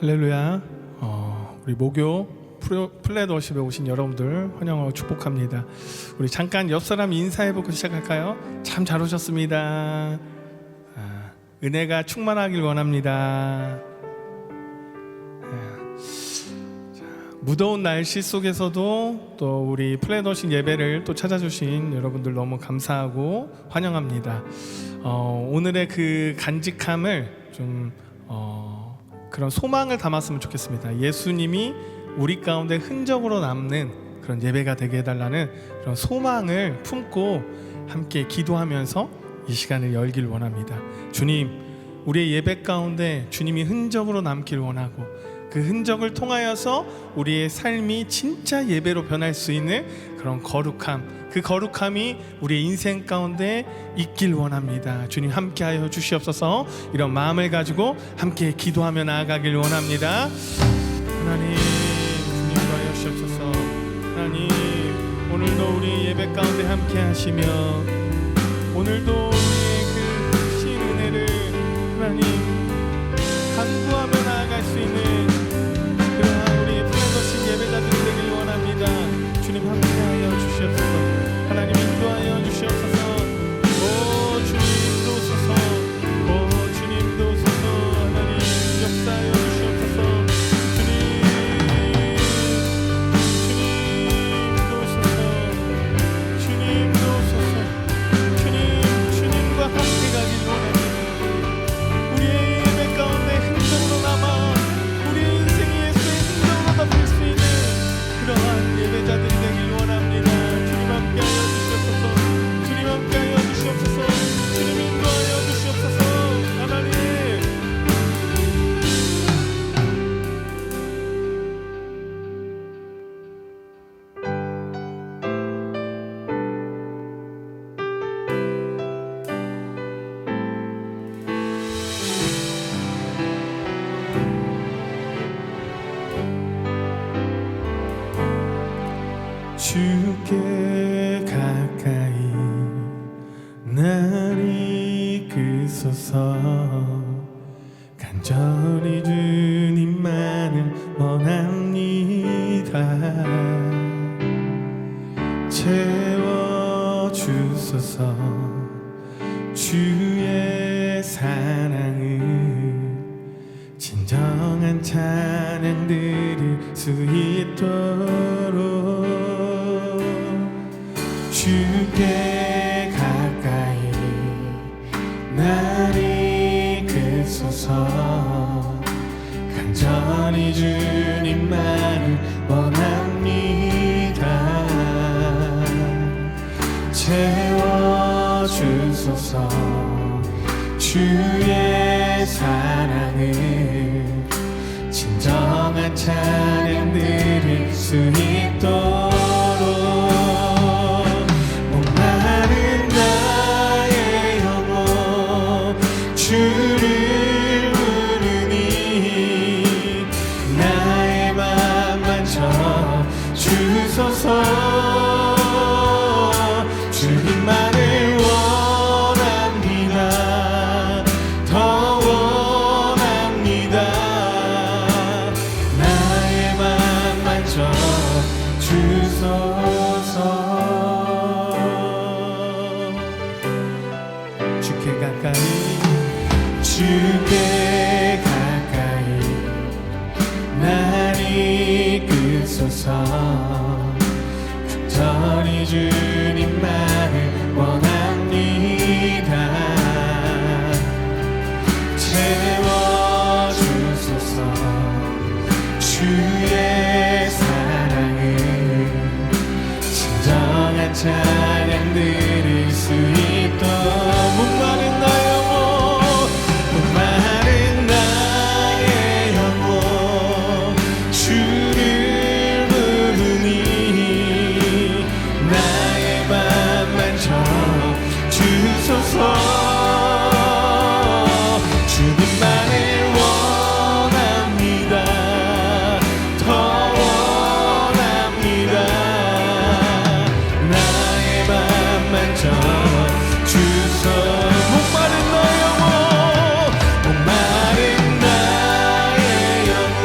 할렐루야. 우리 목요 플랫워십에 오신 여러분들 환영하고 축복합니다. 우리 잠깐 옆 사람 인사해보고 시작할까요? 참 잘 오셨습니다. 은혜가 충만하길 원합니다. 무더운 날씨 속에서도 또 우리 플랫워십 예배를 또 찾아주신 여러분들 너무 감사하고 환영합니다. 오늘의 그 간직함을 좀 그런 소망을 담았으면 좋겠습니다. 예수님이 우리 가운데 흔적으로 남는 그런 예배가 되게 해달라는 그런 소망을 품고 함께 기도하면서 이 시간을 열길 원합니다. 주님, 우리의 예배 가운데 주님이 흔적으로 남길 원하고 그 흔적을 통하여서 우리의 삶이 진짜 예배로 변할 수 있는 그런 거룩함, 그 거룩함이 우리의 인생 가운데 있길 원합니다. 주님 함께하여 주시옵소서. 이런 마음을 가지고 함께 기도하며 나아가길 원합니다. 하나님, 주님과 하여 주시옵소서. 하나님, 오늘도 우리 예배 가운데 함께하시며 오늘도 우리의 그 크신 은혜를 하나님 간구하며 나아갈 수 있는 그러한 우리 플랫워십 예배자들이 되길 원합니다. 주님 함께하여 주시옵소서. 하나님 인도하여 주시옵소서. 오 주님도 오소서. 오 주님도 오소서. 하나님 역사하여 주시옵소서. 주님도 오소서. 주님도 오소서. 주님과 함께 가길 원합니다. 우리의 예배 가운데 흔적으로 남아 우리의 인생이 예수의 흔적으로 담을 수 있는 그러한 예배자들이 되길 원합니다. 주님 함께하여 주시옵소서. 주님 함께하여 주시옵소서. 주님 인도하여 주시옵소서. 하나님, 주께 가까이 날 이끄소서. 간절히 주님만을 원합니다. 채워주소서. 주의 사랑을 진정한 찬양 드릴 수 있도록 주께 가까이 날 이끄소서. 간절히 주님만을 원합니다. 채워주소서. 주의 사랑을 진정한 찬양 드릴 수 있도록 목마른 나의 영혼 주를 부르니 나의 맘 만져 주소서. 주님만을 원합니다. 더 원합니다. 나의 맘 만져 주소서. 주께 가까이 주께 가까이 날 이끄소서. 간절히 주님만을 원합니다. 채워주소서. 주의 사랑을 진정한 찬양 드릴 수 있도록 목마른 나의 영혼 목마른 나의 영혼 주를 부르니 나의 맘 만져 주소서. 주님만을 원합니다. 더 원합니다. 나의 맘 만져 주소서. 목마른 나의 영혼 목마른 나의 영혼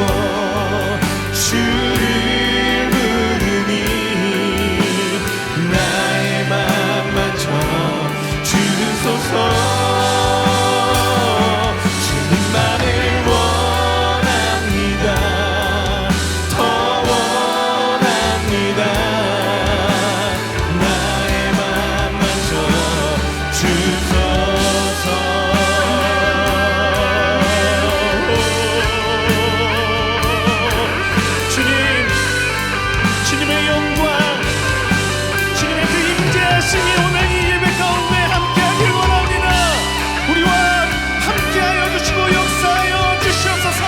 주님의 영광, 주님의 그 임재하심이 오늘 이 예배 가운데 함께하길 원합니다. 우리와 함께하여 주시고 역사하여 주시옵소서.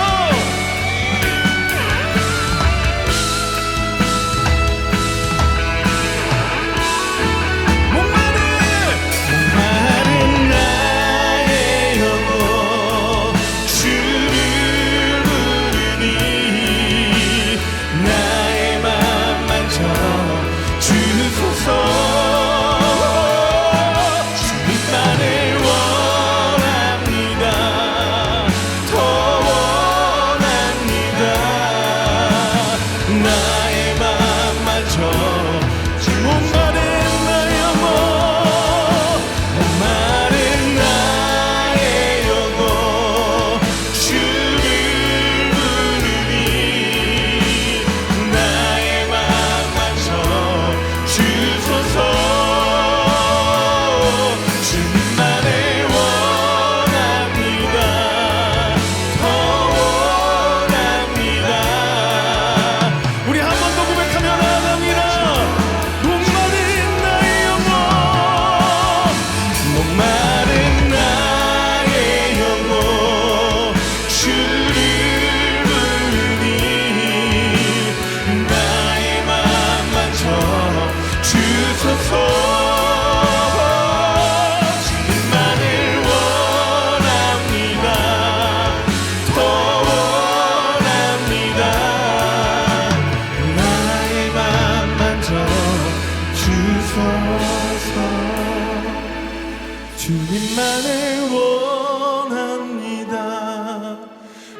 주님만을 원합니다.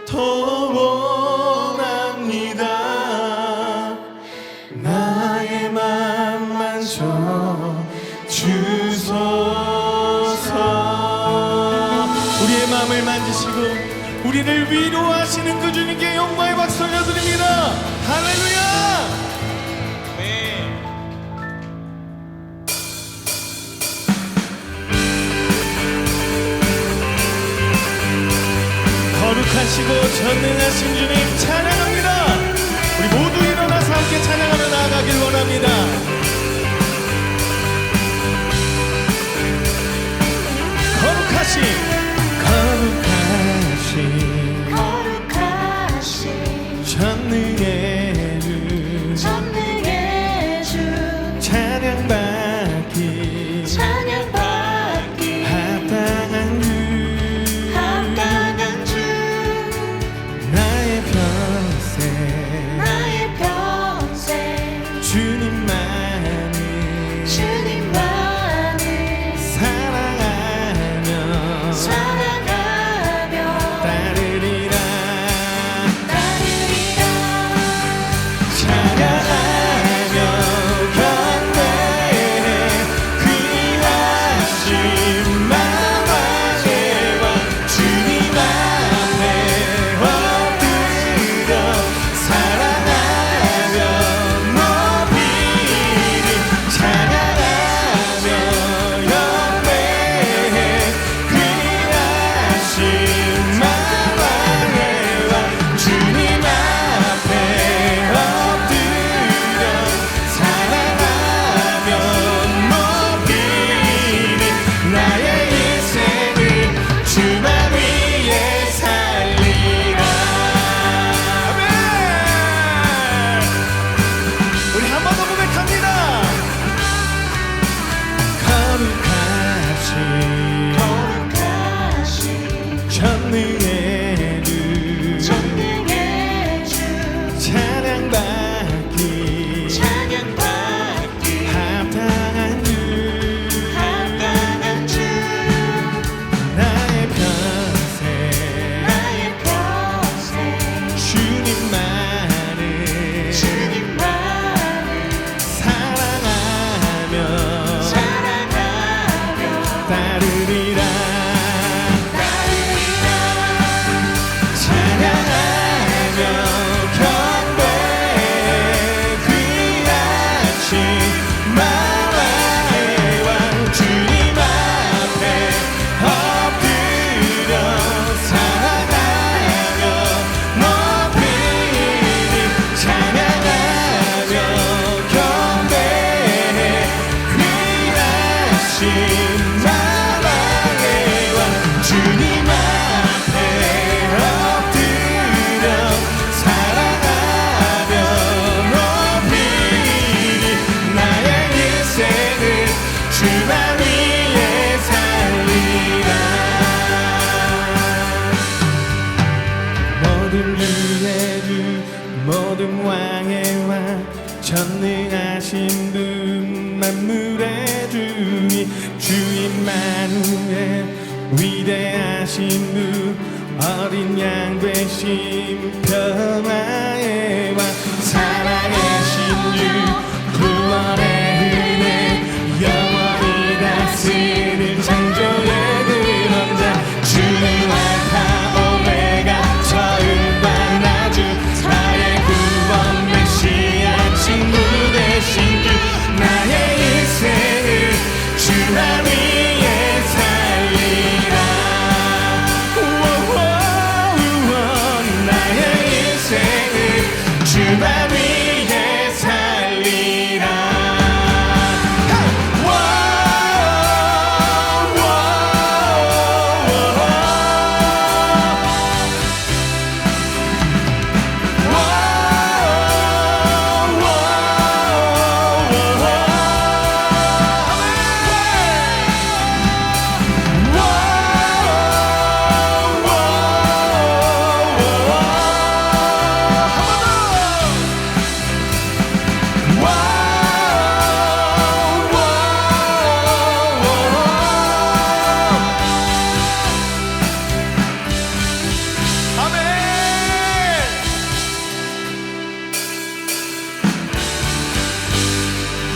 더 원합니다. 나의 맘만 줘 주소서. 우리의 마음을 만지시고 우리를 위로하시는 그 주님께 영광의 박수 올려드립니다. 할렐루야. 거룩하시고 전능하신 주님 찬양합니다. 우리 모두 일어나서 함께 찬양하며 나아가길 원합니다. 거룩하신 전능의 주 찬양받기 합당한 주 나의 평생 주님만을 사랑하며 따르리라. 찬양하며 경배해 귀하신 만왕의 왕 주님 앞에 엎드려 사랑하며 높이리. 찬양하며 경배해 귀하신 만왕의 왕 주님 앞에 엎드려 사랑하며 높이리. 나의 인생을 주만 위에 살리라. 아멘. 우리 한 번 더 고백합니다. 거룩하신 전능의 주 찬양받기 합당한 주 나의 평생 주님만을 사랑하며 따르리라. 찬양하며 경배해 귀하신 만왕의 왕 주님 앞에 임마누엘 위대하신 주 어린 양 되신 평화의 왕 살아계신 주 구원의 은혜 영원히 다스릴 창조의 근원자 주는 알파 오메가 처음과 나주 나의 구원 메시아 친구 되신 주 나의 인생을 주만 위에 살리라 나의 인생을 주만 위에 살리라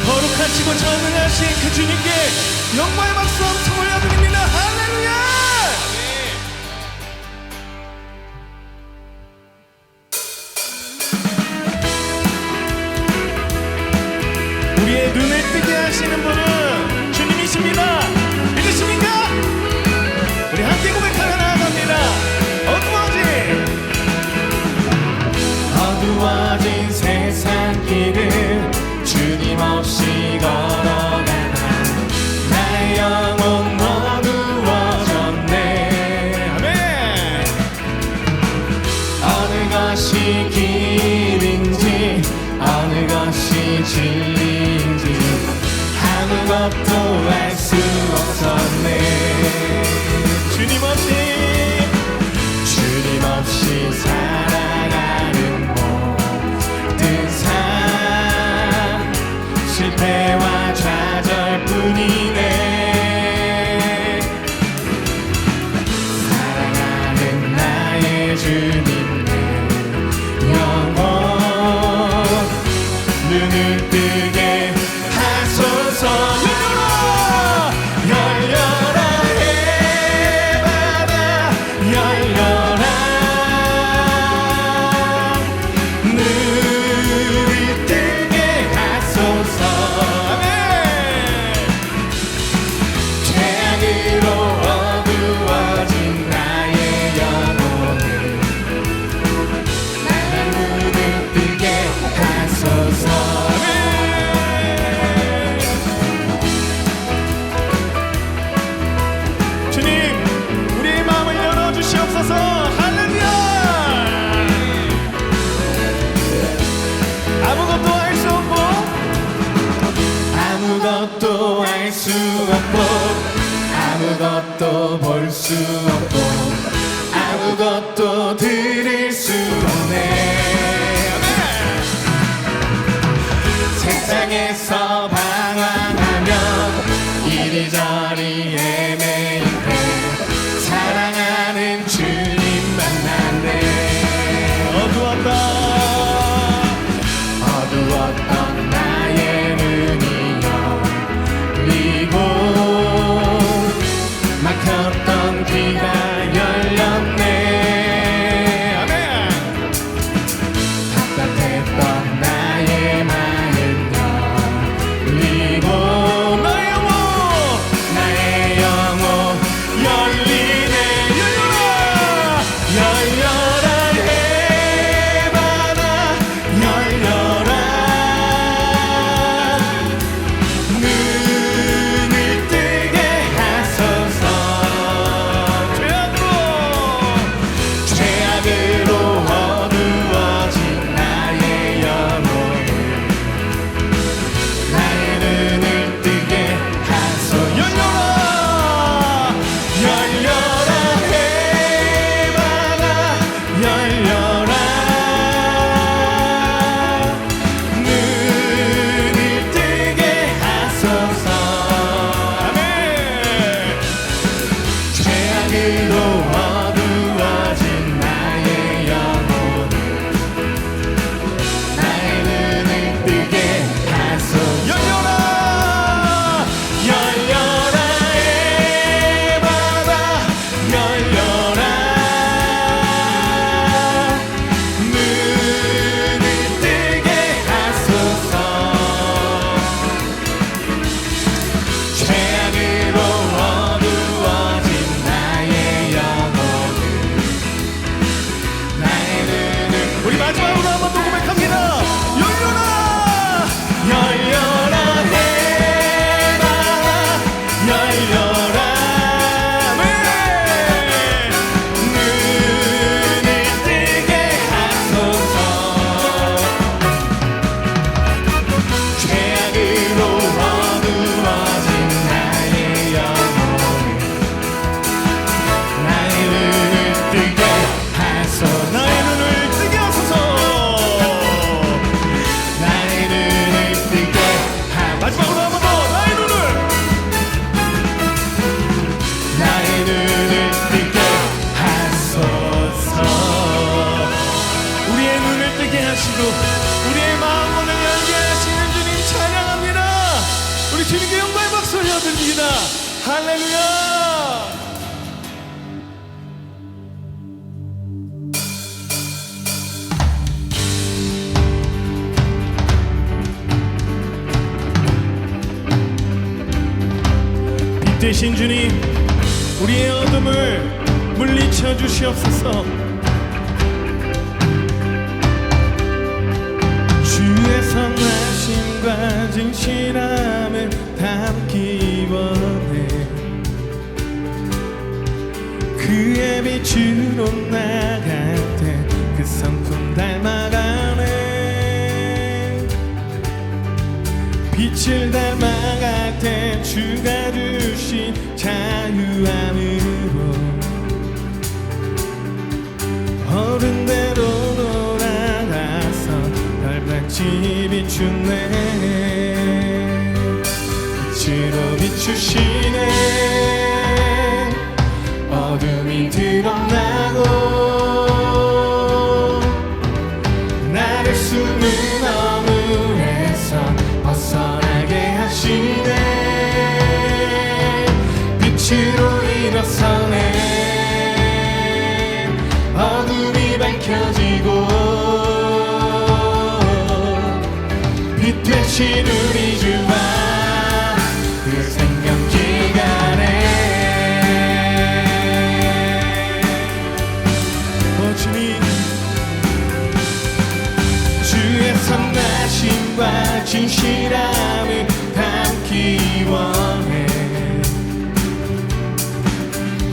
거룩하시고 전능하신 그 주님께 영광의 박수 함성 올려드립니다. 할렐루야. 우리의 눈을 뜨게 하시는 분은 주님이십니다. 믿으십니까? 우리 함께 고백하며 나아갑니다. 어두워진 세상 길을 주님 없이 걸어가다 나의 영혼 어두워졌네. 아멘. 어느 것이 길인지 어느 것이 진리인지 아무것도 알 수 없었네. 주님 없이 살아가는 모든 삶 실패와 좌절뿐이네. 사랑하는 나의 주님 내 영혼 눈을 뜨게 하소서. 열려라 해바다 열려라 눈을 뜨게 하소서. 최악으로 어두워진 나의 영혼을 나의 눈을 뜨게 하소서. 주님 우리의 마음을 열어주시옵소서. 할렐루야. 아무것도 알 수 없고 아무것도 알 수 없고 아무것도 볼 수 없고 아무것도 들을 수 없네. 세상에서 방황하며 이리저리 헤매일 때 사랑하는 주님 만났네. 어두웠던 나의 눈이 열리고 막혔던 귀가 열렸네. 아멘. 답답했던 나의 마음 열리고 나의 어두워진 나의 영혼을 나의 눈을 뜨게 하소서. 열려라 열려라 에바다 열려라 눈을 뜨게 하소서. 죄악으로 어두워진 나의 영혼을 나의 눈을 우리 마지막으로 한번 더 고백합니다. 열려라 열려라 해봐라 열려라 네. 눈을 뜨게 하소서. 죄악으로 어두워진 나의 영혼을 나의 눈을 뜨게 하소서. 나의 눈을 뜨게 하소서. 나의 눈을 뜨게 마지막으로 한 번 더 나의 눈을 뜨게 하소서. 우리의 눈을 뜨게 하시고 우리의 마음을 열게 하시는 주님 찬양합니다. 우리 주님께 영광의 박수 올려드립니다. 할렐루야. 빛 되신 주님, 우리의 어둠을 물리쳐 주시옵소서. 주의 선하심과 진실함을 담기 원해. 그의 빛으로 나갈 때 그 성품 닮아가네. 빛을 닮아갈 때 주가 주신 자유함으로 어른대로 돌아가서 별같이 비추네. 빛으로 비추시네. 어둠이 드러나고 나를 숨은 어물에서 벗어나게 하시네. 빛으로 일어서네. 어둠이 밝혀지고 빛 되신 우리 주와 그 생명길 가네. 주님, 주의 선하심과 진실함을 담기 원해.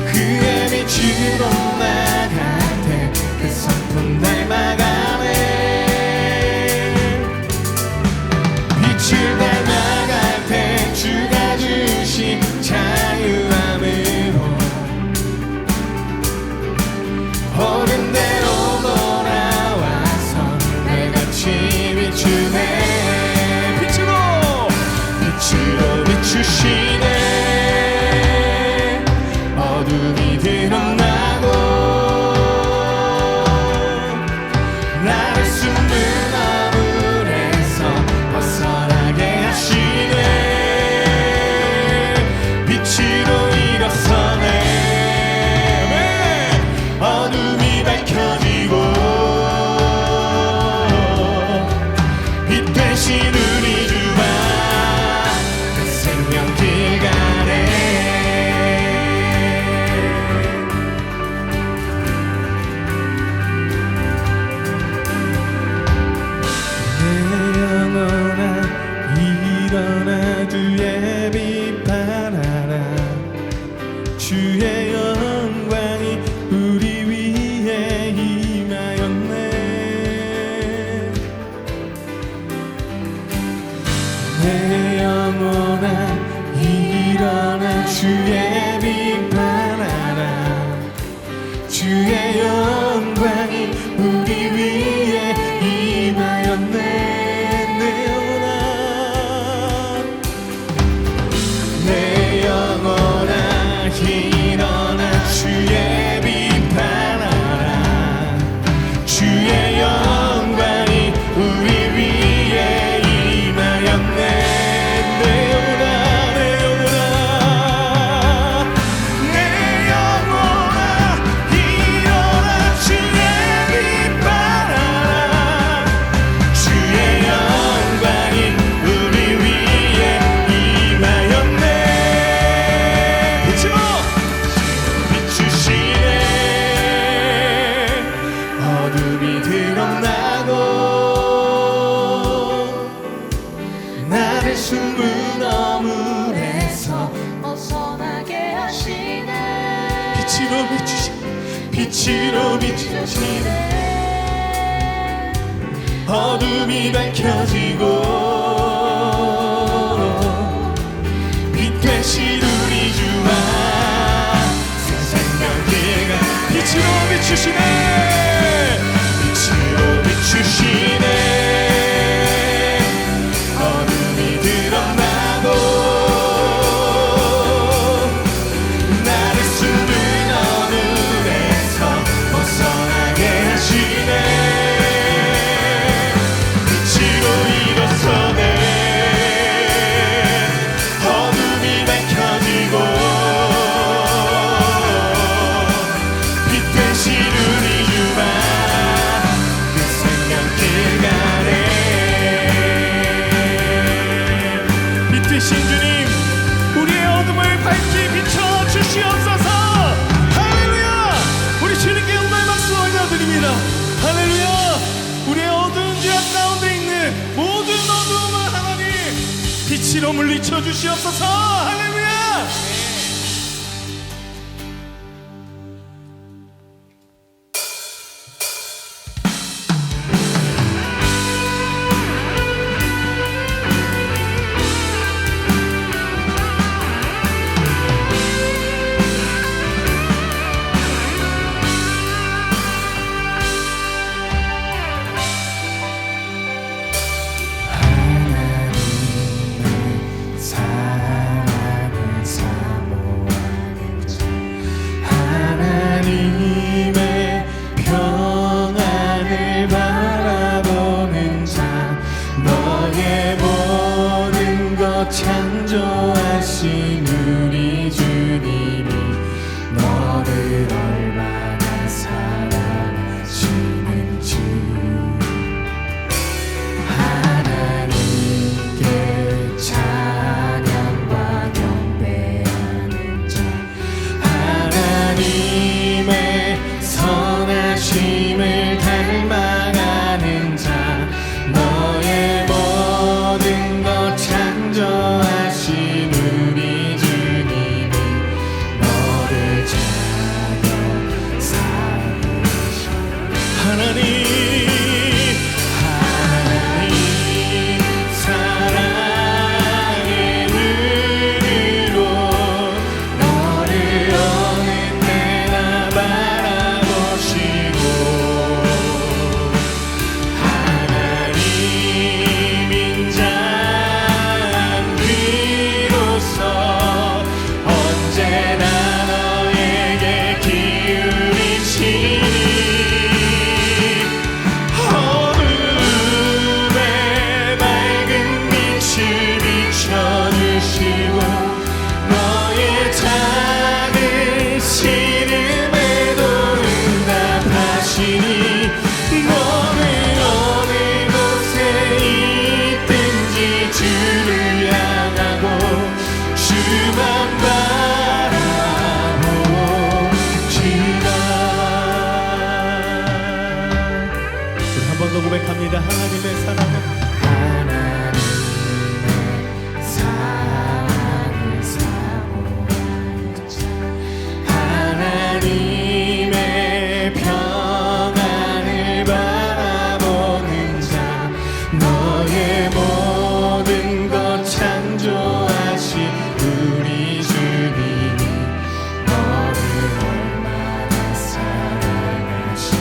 그의 빛으로 나갈 때 그 성품 닮아가네. 빛을 닮아갈 때 주가 주신 자유함으로 어른대로 돌아와서 날같이 비추네. 빛으로 비추시네. 어둠이 드러나고 나를 숨는 어물에서 벗어나게 하시네. 빛으로 일어서네. 어둠이 밝혀지고 빛 되신 우리 주와 그 생명길 가네. 내 영혼아 일어나 주의 빛 발하라. 주의 영광이 우리 위에 임하였네. 내 영혼아 일어나 주의 빛 발하라. 주의 영광이 우리 위에 임하였네. 내 영혼아 내 영혼아 일어나 빛으로 빛으로 비추시네. 어둠이 밝혀지고 빛 되신 우리 주와 세상 명예가 빛으로 비추시네. 빛으로 비추시네. 어둠이 드러나고 나를 숨은 어둠에서 벗어나게 하시네. 빛으로 일어서네. 어둠이 밝혀지고 빛 되신 우리 주와 그 생명길 가네. 빛 되신 주님, 우리의 어둠을 밝히 비춰 주시옵소서. 할렐루야. 우리 주님께 영광 박수 올려드립니다. 할렐루야. 우리의 어두운 죄악 가운데 있는 모든 어두움을 하나님 빛으로 물리쳐 주시옵소서. 할렐루야. 하나님의 평안을 바라보는 자, 너의 모든 것 창조하신 우리 주님이 너를 얼마나 사랑하시는지 하나님께 찬양과 경배하는 자, 하나님의 선하심을 닮아가는 자, 너의 모든 것 창조하신 우리 주님이 너를 자녀 삼으시. 하나님 사랑의 눈으로 너를 어느 때나 바라보시고 하나님인 자는 비로소 언제나 너에게 기울이시니 어둠에 밝은 빛을 비춰주시고 너의 작은 시름에도 응답하시니 너는 어느 곳에 있든지 주를 향하고 주만 바라보시라. 우리 한 번 더 고백합니다. 하나님의 사랑은 하나님의 평안을 바라보는 자, 너의 모든 것 창조하신 우리 주님이 너를 얼마나 사랑하시는지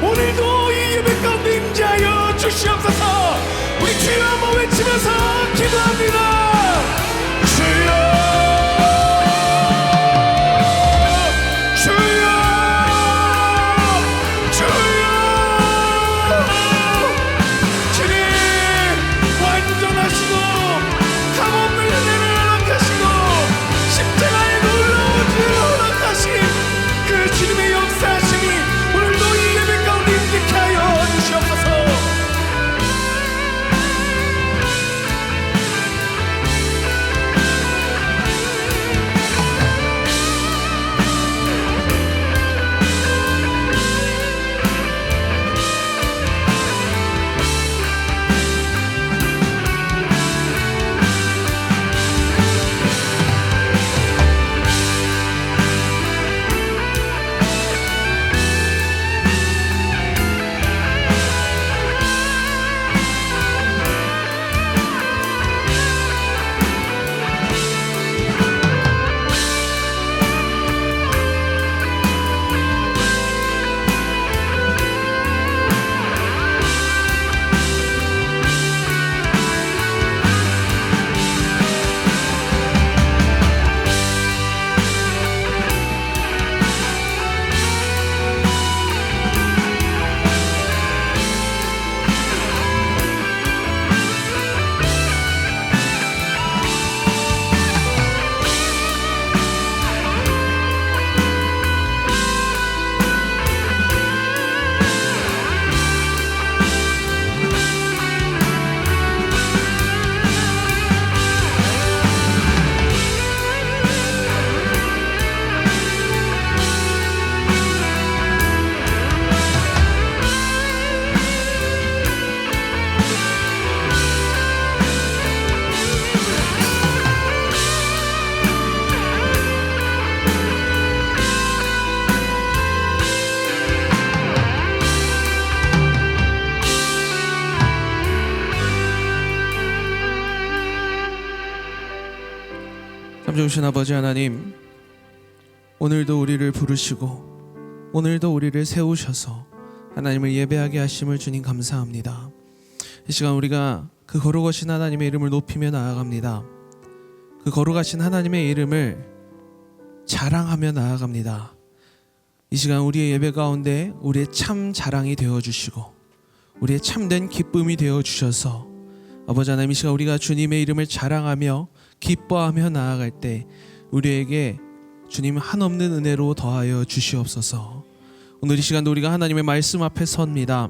오늘도 이 예배 가운데 임재하여 주시옵소서. 우리 주여 한번 외치면서 기도합니다. 주여 참 좋으신 아버지 하나님, 오늘도 우리를 부르시고 오늘도 우리를 세우셔서 하나님을 예배하게 하심을 주님 감사합니다. 이 시간 우리가 그 거룩하신 하나님의 이름을 높이며 나아갑니다. 그 거룩하신 하나님의 이름을 자랑하며 나아갑니다. 이 시간 우리의 예배 가운데 우리의 참 자랑이 되어주시고 우리의 참된 기쁨이 되어주셔서 아버지 하나님, 이 시간 우리가 주님의 이름을 자랑하며 기뻐하며 나아갈 때 우리에게 주님 한없는 은혜로 더하여 주시옵소서. 오늘 이 시간도 우리가 하나님의 말씀 앞에 섭니다.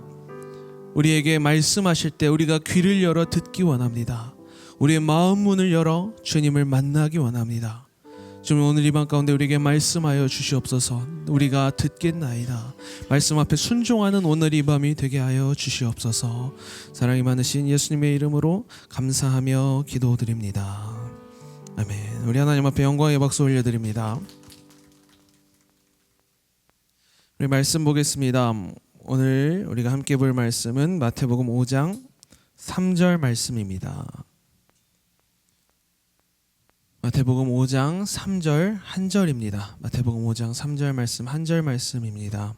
우리에게 말씀하실 때 우리가 귀를 열어 듣기 원합니다. 우리의 마음 문을 열어 주님을 만나기 원합니다. 주님, 오늘 이 밤 가운데 우리에게 말씀하여 주시옵소서. 우리가 듣겠나이다. 말씀 앞에 순종하는 오늘 이 밤이 되게 하여 주시옵소서. 사랑이 많으신 예수님의 이름으로 감사하며 기도드립니다. 아멘. 우리 하나님 앞에 영광의 박수 올려드립니다. 우리 말씀 보겠습니다. 오늘 우리가 함께 볼 말씀은 마태복음 5장 3절 말씀입니다. 마태복음 5장 3절 한 절입니다. 마태복음 5장 3절 말씀 한 절 말씀입니다.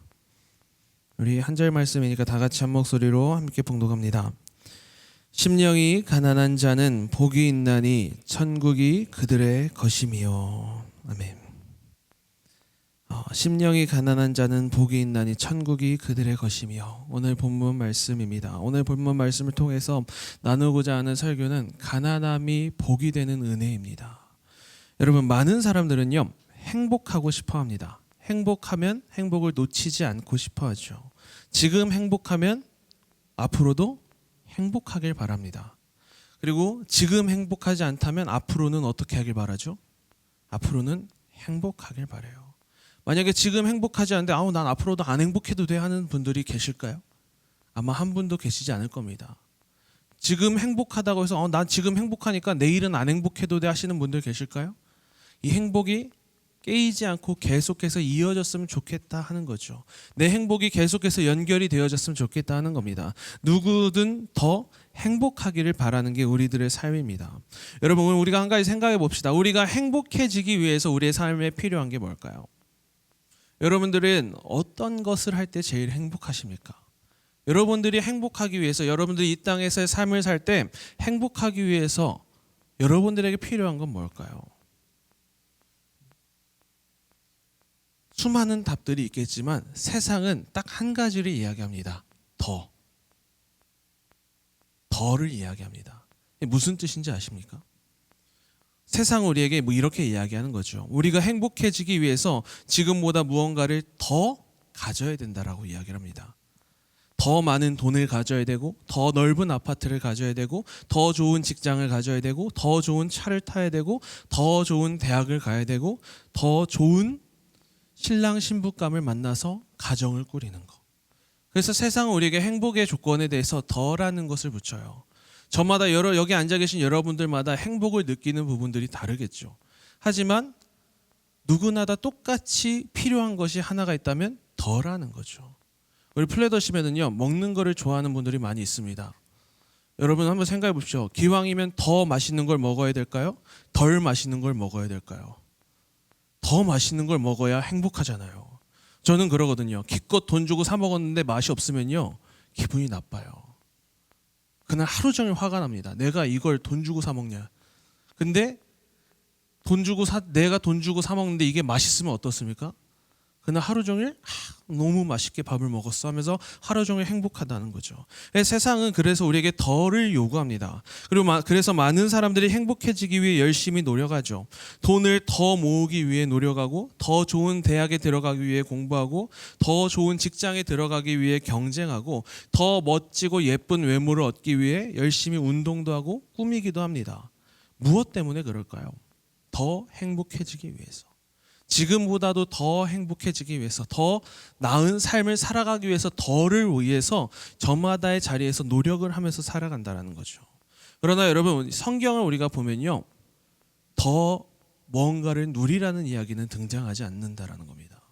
우리 한 절 말씀이니까 다 같이 한 목소리로 함께 봉독합니다. 심령이 가난한 자는 복이 있나니 천국이 그들의 것이미요. 아멘. 심령이 가난한 자는 복이 있나니 천국이 그들의 것이며, 오늘 본문 말씀입니다. 오늘 본문 말씀을 통해서 나누고자 하는 설교는 가난함이 복이 되는 은혜입니다. 여러분, 많은 사람들은요 행복하고 싶어 합니다. 행복하면 행복을 놓치지 않고 싶어 하죠. 지금 행복하면 앞으로도 행복하길 바랍니다. 그리고 지금 행복하지 않다면 앞으로는 어떻게 하길 바라죠? 앞으로는 행복하길 바라요. 만약에 지금 행복하지 않은데 난 앞으로도 안 행복해도 돼 하는 분들이 계실까요? 아마 한 분도 계시지 않을 겁니다. 지금 행복하다고 해서 난 지금 행복하니까 내일은 안 행복해도 돼 하시는 분들 계실까요? 이 행복이 깨이지 않고 계속해서 이어졌으면 좋겠다 하는 거죠. 내 행복이 계속해서 연결이 되어졌으면 좋겠다 하는 겁니다. 누구든 더 행복하기를 바라는 게 우리들의 삶입니다. 여러분, 오늘 우리가 한 가지 생각해 봅시다. 우리가 행복해지기 위해서 우리의 삶에 필요한 게 뭘까요? 여러분들은 어떤 것을 할 때 제일 행복하십니까? 여러분들이 행복하기 위해서, 여러분들이 이 땅에서의 삶을 살 때 행복하기 위해서 여러분들에게 필요한 건 뭘까요? 수많은 답들이 있겠지만 세상은 딱 한 가지를 이야기합니다. 더를 이야기합니다. 이게 무슨 뜻인지 아십니까? 세상은 우리에게 뭐 이렇게 이야기하는 거죠. 우리가 행복해지기 위해서 지금보다 무언가를 더 가져야 된다라고 이야기를 합니다. 더 많은 돈을 가져야 되고, 더 넓은 아파트를 가져야 되고, 더 좋은 직장을 가져야 되고, 더 좋은 차를 타야 되고, 더 좋은 대학을 가야 되고, 더 좋은 신랑 신부감을 만나서 가정을 꾸리는 거. 그래서 세상은 우리에게 행복의 조건에 대해서 더라는 것을 붙여요. 저마다 여기 앉아 계신 여러분들마다 행복을 느끼는 부분들이 다르겠죠. 하지만 누구나 다 똑같이 필요한 것이 하나가 있다면 더라는 거죠. 우리 플레더십에는요, 먹는 거를 좋아하는 분들이 많이 있습니다. 여러분 한번 생각해 보십시오. 기왕이면 더 맛있는 걸 먹어야 될까요? 덜 맛있는 걸 먹어야 될까요? 더 맛있는 걸 먹어야 행복하잖아요. 저는 그러거든요. 기껏 돈 주고 사 먹었는데 맛이 없으면요, 기분이 나빠요. 그날 하루 종일 화가 납니다. 내가 이걸 돈 주고 사 먹냐. 근데 내가 돈 주고 사 먹는데 이게 맛있으면 어떻습니까? 그날 하루 종일 너무 맛있게 밥을 먹었어 하면서 하루 종일 행복하다는 거죠. 세상은 그래서 우리에게 더를 요구합니다. 그리고 그래서 많은 사람들이 행복해지기 위해 열심히 노력하죠. 돈을 더 모으기 위해 노력하고, 더 좋은 대학에 들어가기 위해 공부하고, 더 좋은 직장에 들어가기 위해 경쟁하고, 더 멋지고 예쁜 외모를 얻기 위해 열심히 운동도 하고 꾸미기도 합니다. 무엇 때문에 그럴까요? 더 행복해지기 위해서. 지금보다도 더 행복해지기 위해서, 더 나은 삶을 살아가기 위해서, 더를 위해서 저마다의 자리에서 노력을 하면서 살아간다는 거죠. 그러나 여러분, 성경을 우리가 보면요, 더 뭔가를 누리라는 이야기는 등장하지 않는다라는 겁니다.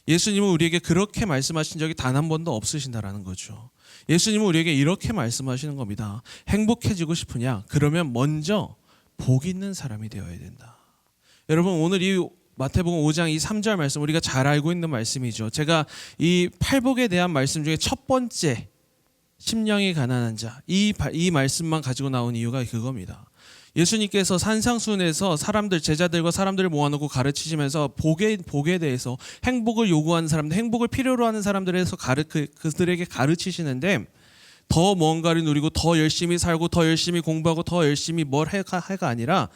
예수님은 우리에게 그렇게 말씀하신 적이 단 한 번도 없으신다라는 거죠. 예수님은 우리에게 이렇게 말씀하시는 겁니다. 행복해지고 싶으냐? 그러면 먼저 복 있는 사람이 되어야 된다. 여러분, 오늘 이 마태복음 5장 이 3절 말씀 우리가 잘 알고 있는 말씀이죠. 제가 이 팔복에 대한 말씀 중에 첫 번째, 심령이 가난한 자, 이 말씀만 가지고 나온 이유가 그겁니다. 예수님께서 산상수훈에서 제자들과 사람들을 모아놓고 가르치시면서 복에 대해서, 행복을 요구하는 사람들, 행복을 필요로 하는 사람들에서 그들에게 가르치시는데, 더 뭔가를 누리고 더 열심히 살고 더 열심히 공부하고 더 열심히 뭘 해가 아니라,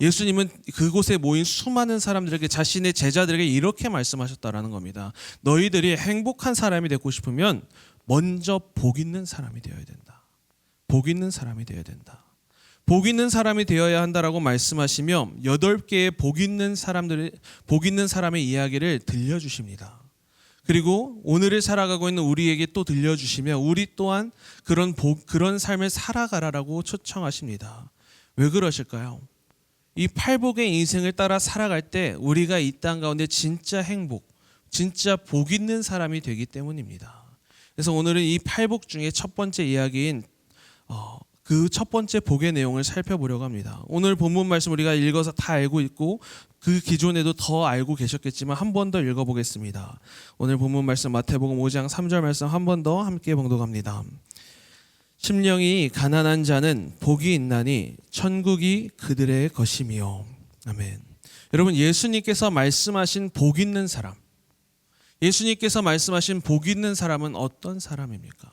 예수님은 그곳에 모인 수많은 사람들에게, 자신의 제자들에게 이렇게 말씀하셨다라는 겁니다. 너희들이 행복한 사람이 되고 싶으면 먼저 복 있는 사람이 되어야 된다. 복 있는 사람이 되어야 된다. 복 있는 사람이 되어야 한다라고 말씀하시며 8개의 복 있는 사람의 이야기를 들려주십니다. 그리고 오늘을 살아가고 있는 우리에게 또 들려주시며 우리 또한 그런 삶을 살아가라라고 초청하십니다. 왜 그러실까요? 이 팔복의 인생을 따라 살아갈 때 우리가 이 땅 가운데 진짜 행복, 진짜 복 있는 사람이 되기 때문입니다. 그래서 오늘은 이 팔복 중에 첫 번째 이야기인 그 첫 번째 복의 내용을 살펴보려고 합니다. 오늘 본문 말씀 우리가 읽어서 다 알고 있고 그 기존에도 더 알고 계셨겠지만 한 번 더 읽어보겠습니다. 오늘 본문 말씀 마태복음 5장 3절 말씀 한 번 더 함께 봉독합니다. 심령이 가난한 자는 복이 있나니 천국이 그들의 것이미요. 아멘. 여러분, 예수님께서 말씀하신 복 있는 사람, 예수님께서 말씀하신 복 있는 사람은 어떤 사람입니까?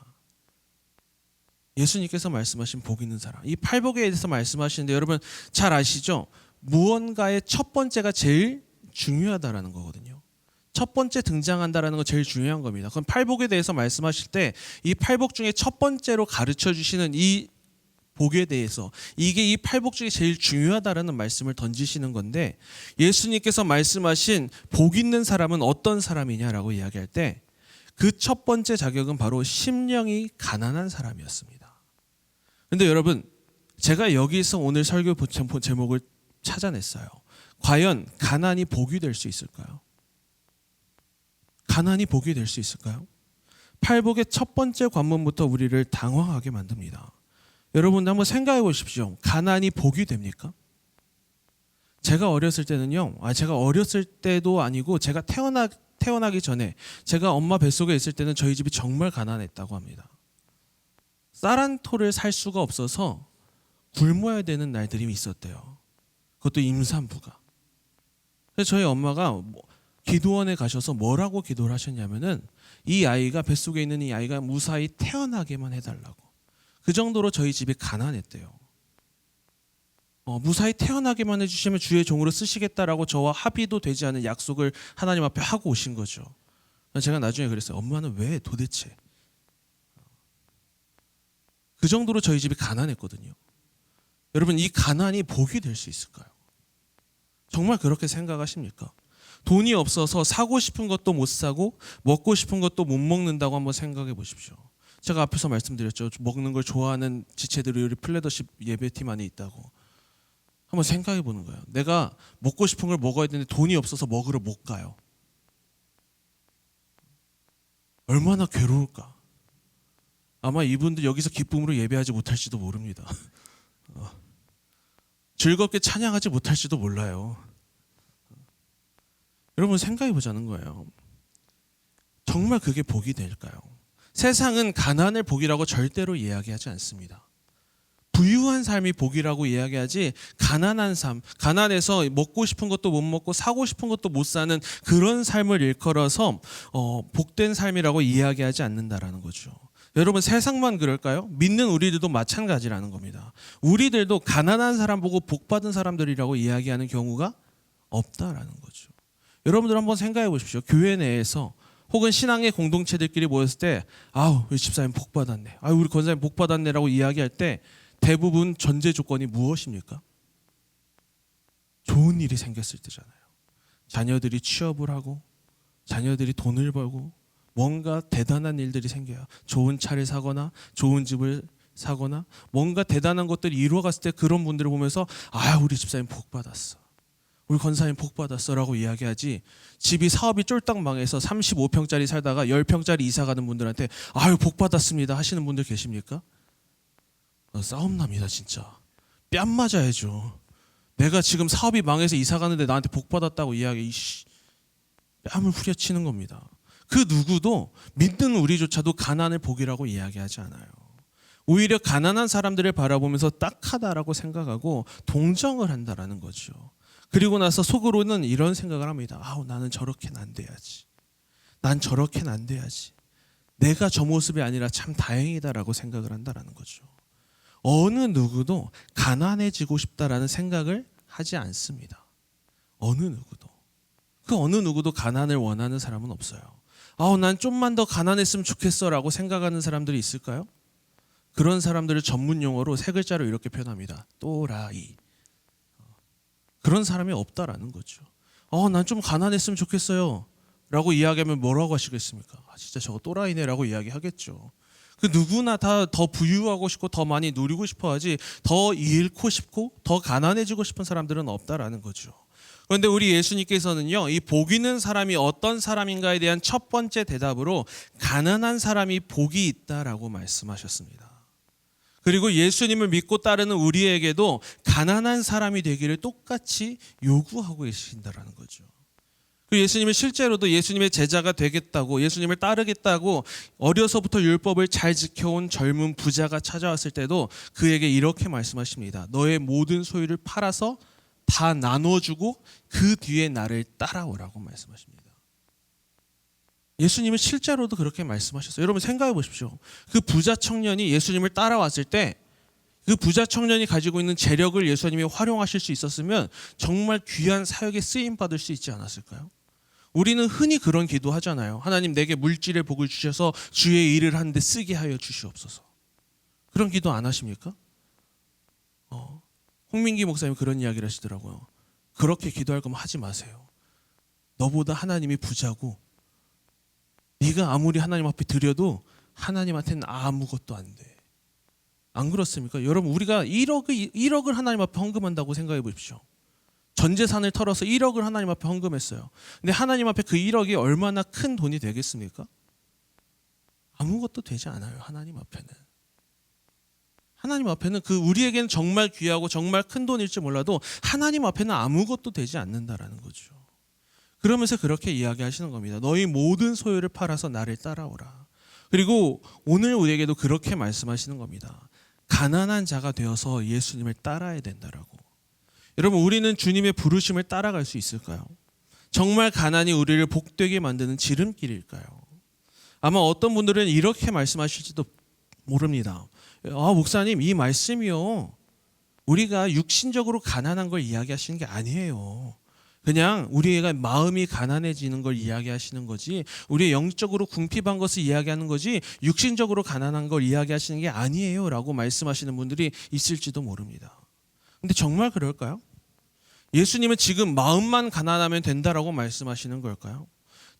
예수님께서 말씀하신 복 있는 사람, 이 팔복에 대해서 말씀하시는데 여러분 잘 아시죠? 무언가의 첫 번째가 제일 중요하다라는 거거든요. 첫 번째 등장한다라는 건 제일 중요한 겁니다. 그럼 팔복에 대해서 말씀하실 때 이 팔복 중에 첫 번째로 가르쳐 주시는 이 복에 대해서, 이게 이 팔복 중에 제일 중요하다라는 말씀을 던지시는 건데, 예수님께서 말씀하신 복 있는 사람은 어떤 사람이냐라고 이야기할 때 그 첫 번째 자격은 바로 심령이 가난한 사람이었습니다. 그런데 여러분, 제가 여기서 오늘 설교 제목을 찾아냈어요. 과연 가난이 복이 될 수 있을까요? 가난이 복이 될 수 있을까요? 팔복의 첫 번째 관문부터 우리를 당황하게 만듭니다. 여러분 한번 생각해 보십시오. 가난이 복이 됩니까? 제가 어렸을 때는요, 제가 어렸을 때도 아니고 제가 태어나기 전에 제가 엄마 뱃속에 있을 때는 저희 집이 정말 가난했다고 합니다. 쌀 한 톨을 살 수가 없어서 굶어야 되는 날들이 있었대요. 그것도 임산부가. 그래서 저희 엄마가 기도원에 가셔서 뭐라고 기도를 하셨냐면은 이 아이가 뱃속에 있는 이 아이가 무사히 태어나게만 해달라고. 그 정도로 저희 집이 가난했대요. 무사히 태어나게만 해주시면 주의 종으로 쓰시겠다라고 저와 합의도 되지 않은 약속을 하나님 앞에 하고 오신 거죠. 제가 나중에 그랬어요. 엄마는 왜 도대체? 그 정도로 저희 집이 가난했거든요. 여러분, 이 가난이 복이 될 수 있을까요? 정말 그렇게 생각하십니까? 돈이 없어서 사고 싶은 것도 못 사고 먹고 싶은 것도 못 먹는다고 한번 생각해 보십시오. 제가 앞에서 말씀드렸죠. 먹는 걸 좋아하는 지체들이 우리 플래더십 예배팀 안에 있다고. 한번 생각해 보는 거예요. 내가 먹고 싶은 걸 먹어야 되는데 돈이 없어서 먹으러 못 가요. 얼마나 괴로울까. 아마 이분들 여기서 기쁨으로 예배하지 못할지도 모릅니다. 즐겁게 찬양하지 못할지도 몰라요. 여러분, 생각해 보자는 거예요. 정말 그게 복이 될까요? 세상은 가난을 복이라고 절대로 이야기하지 않습니다. 부유한 삶이 복이라고 이야기하지, 가난한 삶, 가난해서 먹고 싶은 것도 못 먹고 사고 싶은 것도 못 사는 그런 삶을 일컬어서 복된 삶이라고 이야기하지 않는다라는 거죠. 여러분, 세상만 그럴까요? 믿는 우리들도 마찬가지라는 겁니다. 우리들도 가난한 사람 보고 복받은 사람들이라고 이야기하는 경우가 없다라는 거죠. 여러분들 한번 생각해 보십시오. 교회 내에서 혹은 신앙의 공동체들끼리 모였을 때, 아우, 우리 집사님 복 받았네, 아우, 우리 권사님 복 받았네라고 이야기할 때 대부분 전제 조건이 무엇입니까? 좋은 일이 생겼을 때잖아요. 자녀들이 취업을 하고, 자녀들이 돈을 벌고, 뭔가 대단한 일들이 생겨요. 좋은 차를 사거나 좋은 집을 사거나 뭔가 대단한 것들이 이루어갔을 때 그런 분들을 보면서, 아, 우리 집사님 복 받았어, 우리 권사님 복 받았어 라고 이야기하지, 집이 사업이 쫄딱 망해서 35평짜리 살다가 10평짜리 이사 가는 분들한테 아유 복 받았습니다 하시는 분들 계십니까? 싸움 납니다. 진짜 뺨 맞아야죠. 내가 지금 사업이 망해서 이사 가는데 나한테 복 받았다고 이야기, 뺨을 후려치는 겁니다. 그 누구도, 믿는 우리조차도 가난을 복이라고 이야기하지 않아요. 오히려 가난한 사람들을 바라보면서 딱하다라고 생각하고 동정을 한다라는 거죠. 그리고 나서 속으로는 이런 생각을 합니다. 아우, 나는 저렇게는 안 돼야지. 난 저렇게는 안 돼야지. 내가 저 모습이 아니라 참 다행이다라고 생각을 한다라는 거죠. 어느 누구도 가난해지고 싶다라는 생각을 하지 않습니다. 어느 누구도. 그 어느 누구도 가난을 원하는 사람은 없어요. 아우, 난 좀만 더 가난했으면 좋겠어라고 생각하는 사람들이 있을까요? 그런 사람들을 전문 용어로 세 글자로 이렇게 표현합니다. 또라이. 그런 사람이 없다라는 거죠. 난 좀 가난했으면 좋겠어요 라고 이야기하면 뭐라고 하시겠습니까? 진짜 저거 또라이네라고 이야기하겠죠. 그 누구나 다 더 부유하고 싶고 더 많이 누리고 싶어 하지, 더 잃고 싶고 더 가난해지고 싶은 사람들은 없다라는 거죠. 그런데 우리 예수님께서는요, 이 복 있는 사람이 어떤 사람인가에 대한 첫 번째 대답으로 가난한 사람이 복이 있다라고 말씀하셨습니다. 그리고 예수님을 믿고 따르는 우리에게도 가난한 사람이 되기를 똑같이 요구하고 계신다라는 거죠. 그리고 예수님은 실제로도 예수님의 제자가 되겠다고, 예수님을 따르겠다고 어려서부터 율법을 잘 지켜온 젊은 부자가 찾아왔을 때도 그에게 이렇게 말씀하십니다. 너의 모든 소유를 팔아서 다 나눠주고 그 뒤에 나를 따라오라고 말씀하십니다. 예수님은 실제로도 그렇게 말씀하셨어요. 여러분 생각해 보십시오. 그 부자 청년이 예수님을 따라왔을 때 그 부자 청년이 가지고 있는 재력을 예수님이 활용하실 수 있었으면 정말 귀한 사역에 쓰임 받을 수 있지 않았을까요? 우리는 흔히 그런 기도 하잖아요. 하나님, 내게 물질의 복을 주셔서 주의 일을 하는데 쓰게 하여 주시옵소서. 그런 기도 안 하십니까? 홍민기 목사님 그런 이야기를 하시더라고요. 그렇게 기도할 거면 하지 마세요. 너보다 하나님이 부자고 네가 아무리 하나님 앞에 드려도 하나님한테는 아무것도 안 돼. 안 그렇습니까? 여러분, 우리가 1억을 하나님 앞에 헌금한다고 생각해 보십시오. 전 재산을 털어서 1억을 하나님 앞에 헌금했어요. 근데 하나님 앞에 그 1억이 얼마나 큰 돈이 되겠습니까? 아무것도 되지 않아요. 하나님 앞에는. 하나님 앞에는 그 우리에게는 정말 귀하고 정말 큰 돈일지 몰라도 하나님 앞에는 아무것도 되지 않는다라는 거죠. 그러면서 그렇게 이야기하시는 겁니다. 너희 모든 소유를 팔아서 나를 따라오라. 그리고 오늘 우리에게도 그렇게 말씀하시는 겁니다. 가난한 자가 되어서 예수님을 따라야 된다라고. 여러분, 우리는 주님의 부르심을 따라갈 수 있을까요? 정말 가난이 우리를 복되게 만드는 지름길일까요? 아마 어떤 분들은 이렇게 말씀하실지도 모릅니다. 목사님, 이 말씀이요, 우리가 육신적으로 가난한 걸 이야기하시는 게 아니에요. 그냥 우리가 마음이 가난해지는 걸 이야기하시는 거지, 우리 영적으로 궁핍한 것을 이야기하는 거지, 육신적으로 가난한 걸 이야기하시는 게 아니에요 라고 말씀하시는 분들이 있을지도 모릅니다. 근데 정말 그럴까요? 예수님은 지금 마음만 가난하면 된다라고 말씀하시는 걸까요?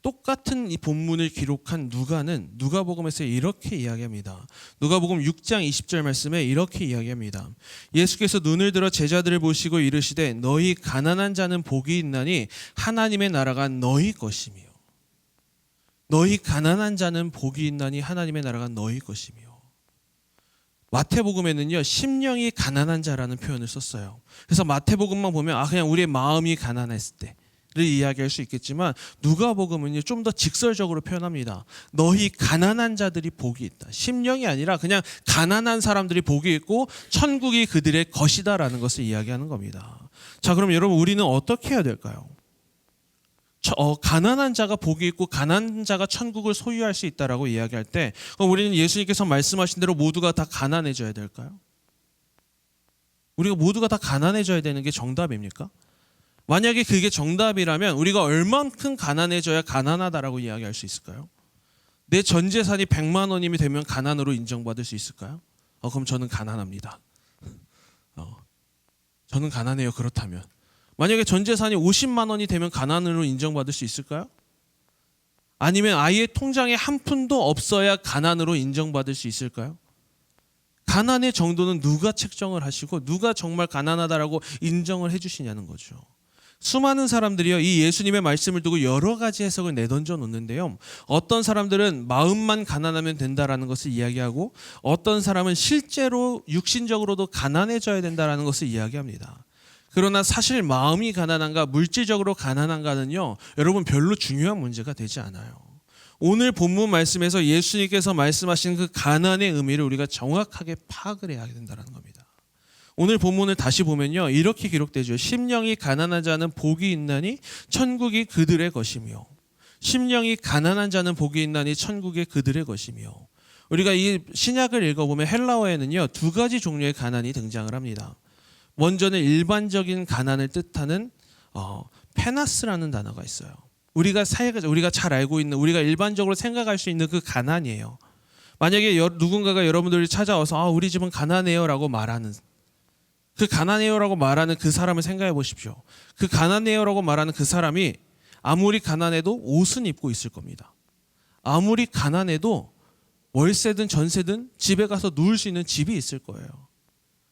똑같은 이 본문을 기록한 누가는 누가복음에서 이렇게 이야기합니다. 누가복음 6장 20절 말씀에 이렇게 이야기합니다. 예수께서 눈을 들어 제자들을 보시고 이르시되 너희 가난한 자는 복이 있나니 하나님의 나라가 너희 것이며, 너희 가난한 자는 복이 있나니 하나님의 나라가 너희 것이며. 마태복음에는요, 심령이 가난한 자라는 표현을 썼어요. 그래서 마태복음만 보면 그냥 우리의 마음이 가난했을 때 를 이야기할 수 있겠지만, 누가복음은요 좀 더 직설적으로 표현합니다. 너희 가난한 자들이 복이 있다. 심령이 아니라 그냥 가난한 사람들이 복이 있고 천국이 그들의 것이다라는 것을 이야기하는 겁니다. 자, 그럼 여러분, 우리는 어떻게 해야 될까요? 가난한 자가 복이 있고 가난한 자가 천국을 소유할 수 있다라고 이야기할 때, 우리는 예수님께서 말씀하신 대로 모두가 다 가난해져야 될까요? 우리가 모두가 다 가난해져야 되는 게 정답입니까? 만약에 그게 정답이라면 우리가 얼만큼 가난해져야 가난하다라고 이야기할 수 있을까요? 내 전 재산이 100만 원이면 되면 가난으로 인정받을 수 있을까요? 그럼 저는 가난합니다. 저는 가난해요. 그렇다면 만약에 전 재산이 50만 원이 되면 가난으로 인정받을 수 있을까요? 아니면 아예 통장에 한 푼도 없어야 가난으로 인정받을 수 있을까요? 가난의 정도는 누가 책정을 하시고 누가 정말 가난하다라고 인정을 해주시냐는 거죠. 수많은 사람들이요, 이 예수님의 말씀을 두고 여러 가지 해석을 내던져 놓는데요, 어떤 사람들은 마음만 가난하면 된다라는 것을 이야기하고, 어떤 사람은 실제로 육신적으로도 가난해져야 된다라는 것을 이야기합니다. 그러나 사실 마음이 가난한가 물질적으로 가난한가는요, 여러분, 별로 중요한 문제가 되지 않아요. 오늘 본문 말씀에서 예수님께서 말씀하신 그 가난의 의미를 우리가 정확하게 파악을 해야 된다는 겁니다. 오늘 본문을 다시 보면요, 이렇게 기록되죠. 심령이 가난한 자는 복이 있나니 천국이 그들의 것이며. 심령이 가난한 자는 복이 있나니 천국이 그들의 것이며. 우리가 이 신약을 읽어보면 헬라어에는요, 두 가지 종류의 가난이 등장을 합니다. 먼저는 일반적인 가난을 뜻하는 페나스라는 단어가 있어요. 우리가 잘 알고 있는, 우리가 일반적으로 생각할 수 있는 그 가난이에요. 만약에 누군가가 여러분들이 찾아와서 우리 집은 가난해요 라고 말하는, 그 가난해요라고 말하는 그 사람을 생각해 보십시오. 그 가난해요라고 말하는 그 사람이 아무리 가난해도 옷은 입고 있을 겁니다. 아무리 가난해도 월세든 전세든 집에 가서 누울 수 있는 집이 있을 거예요.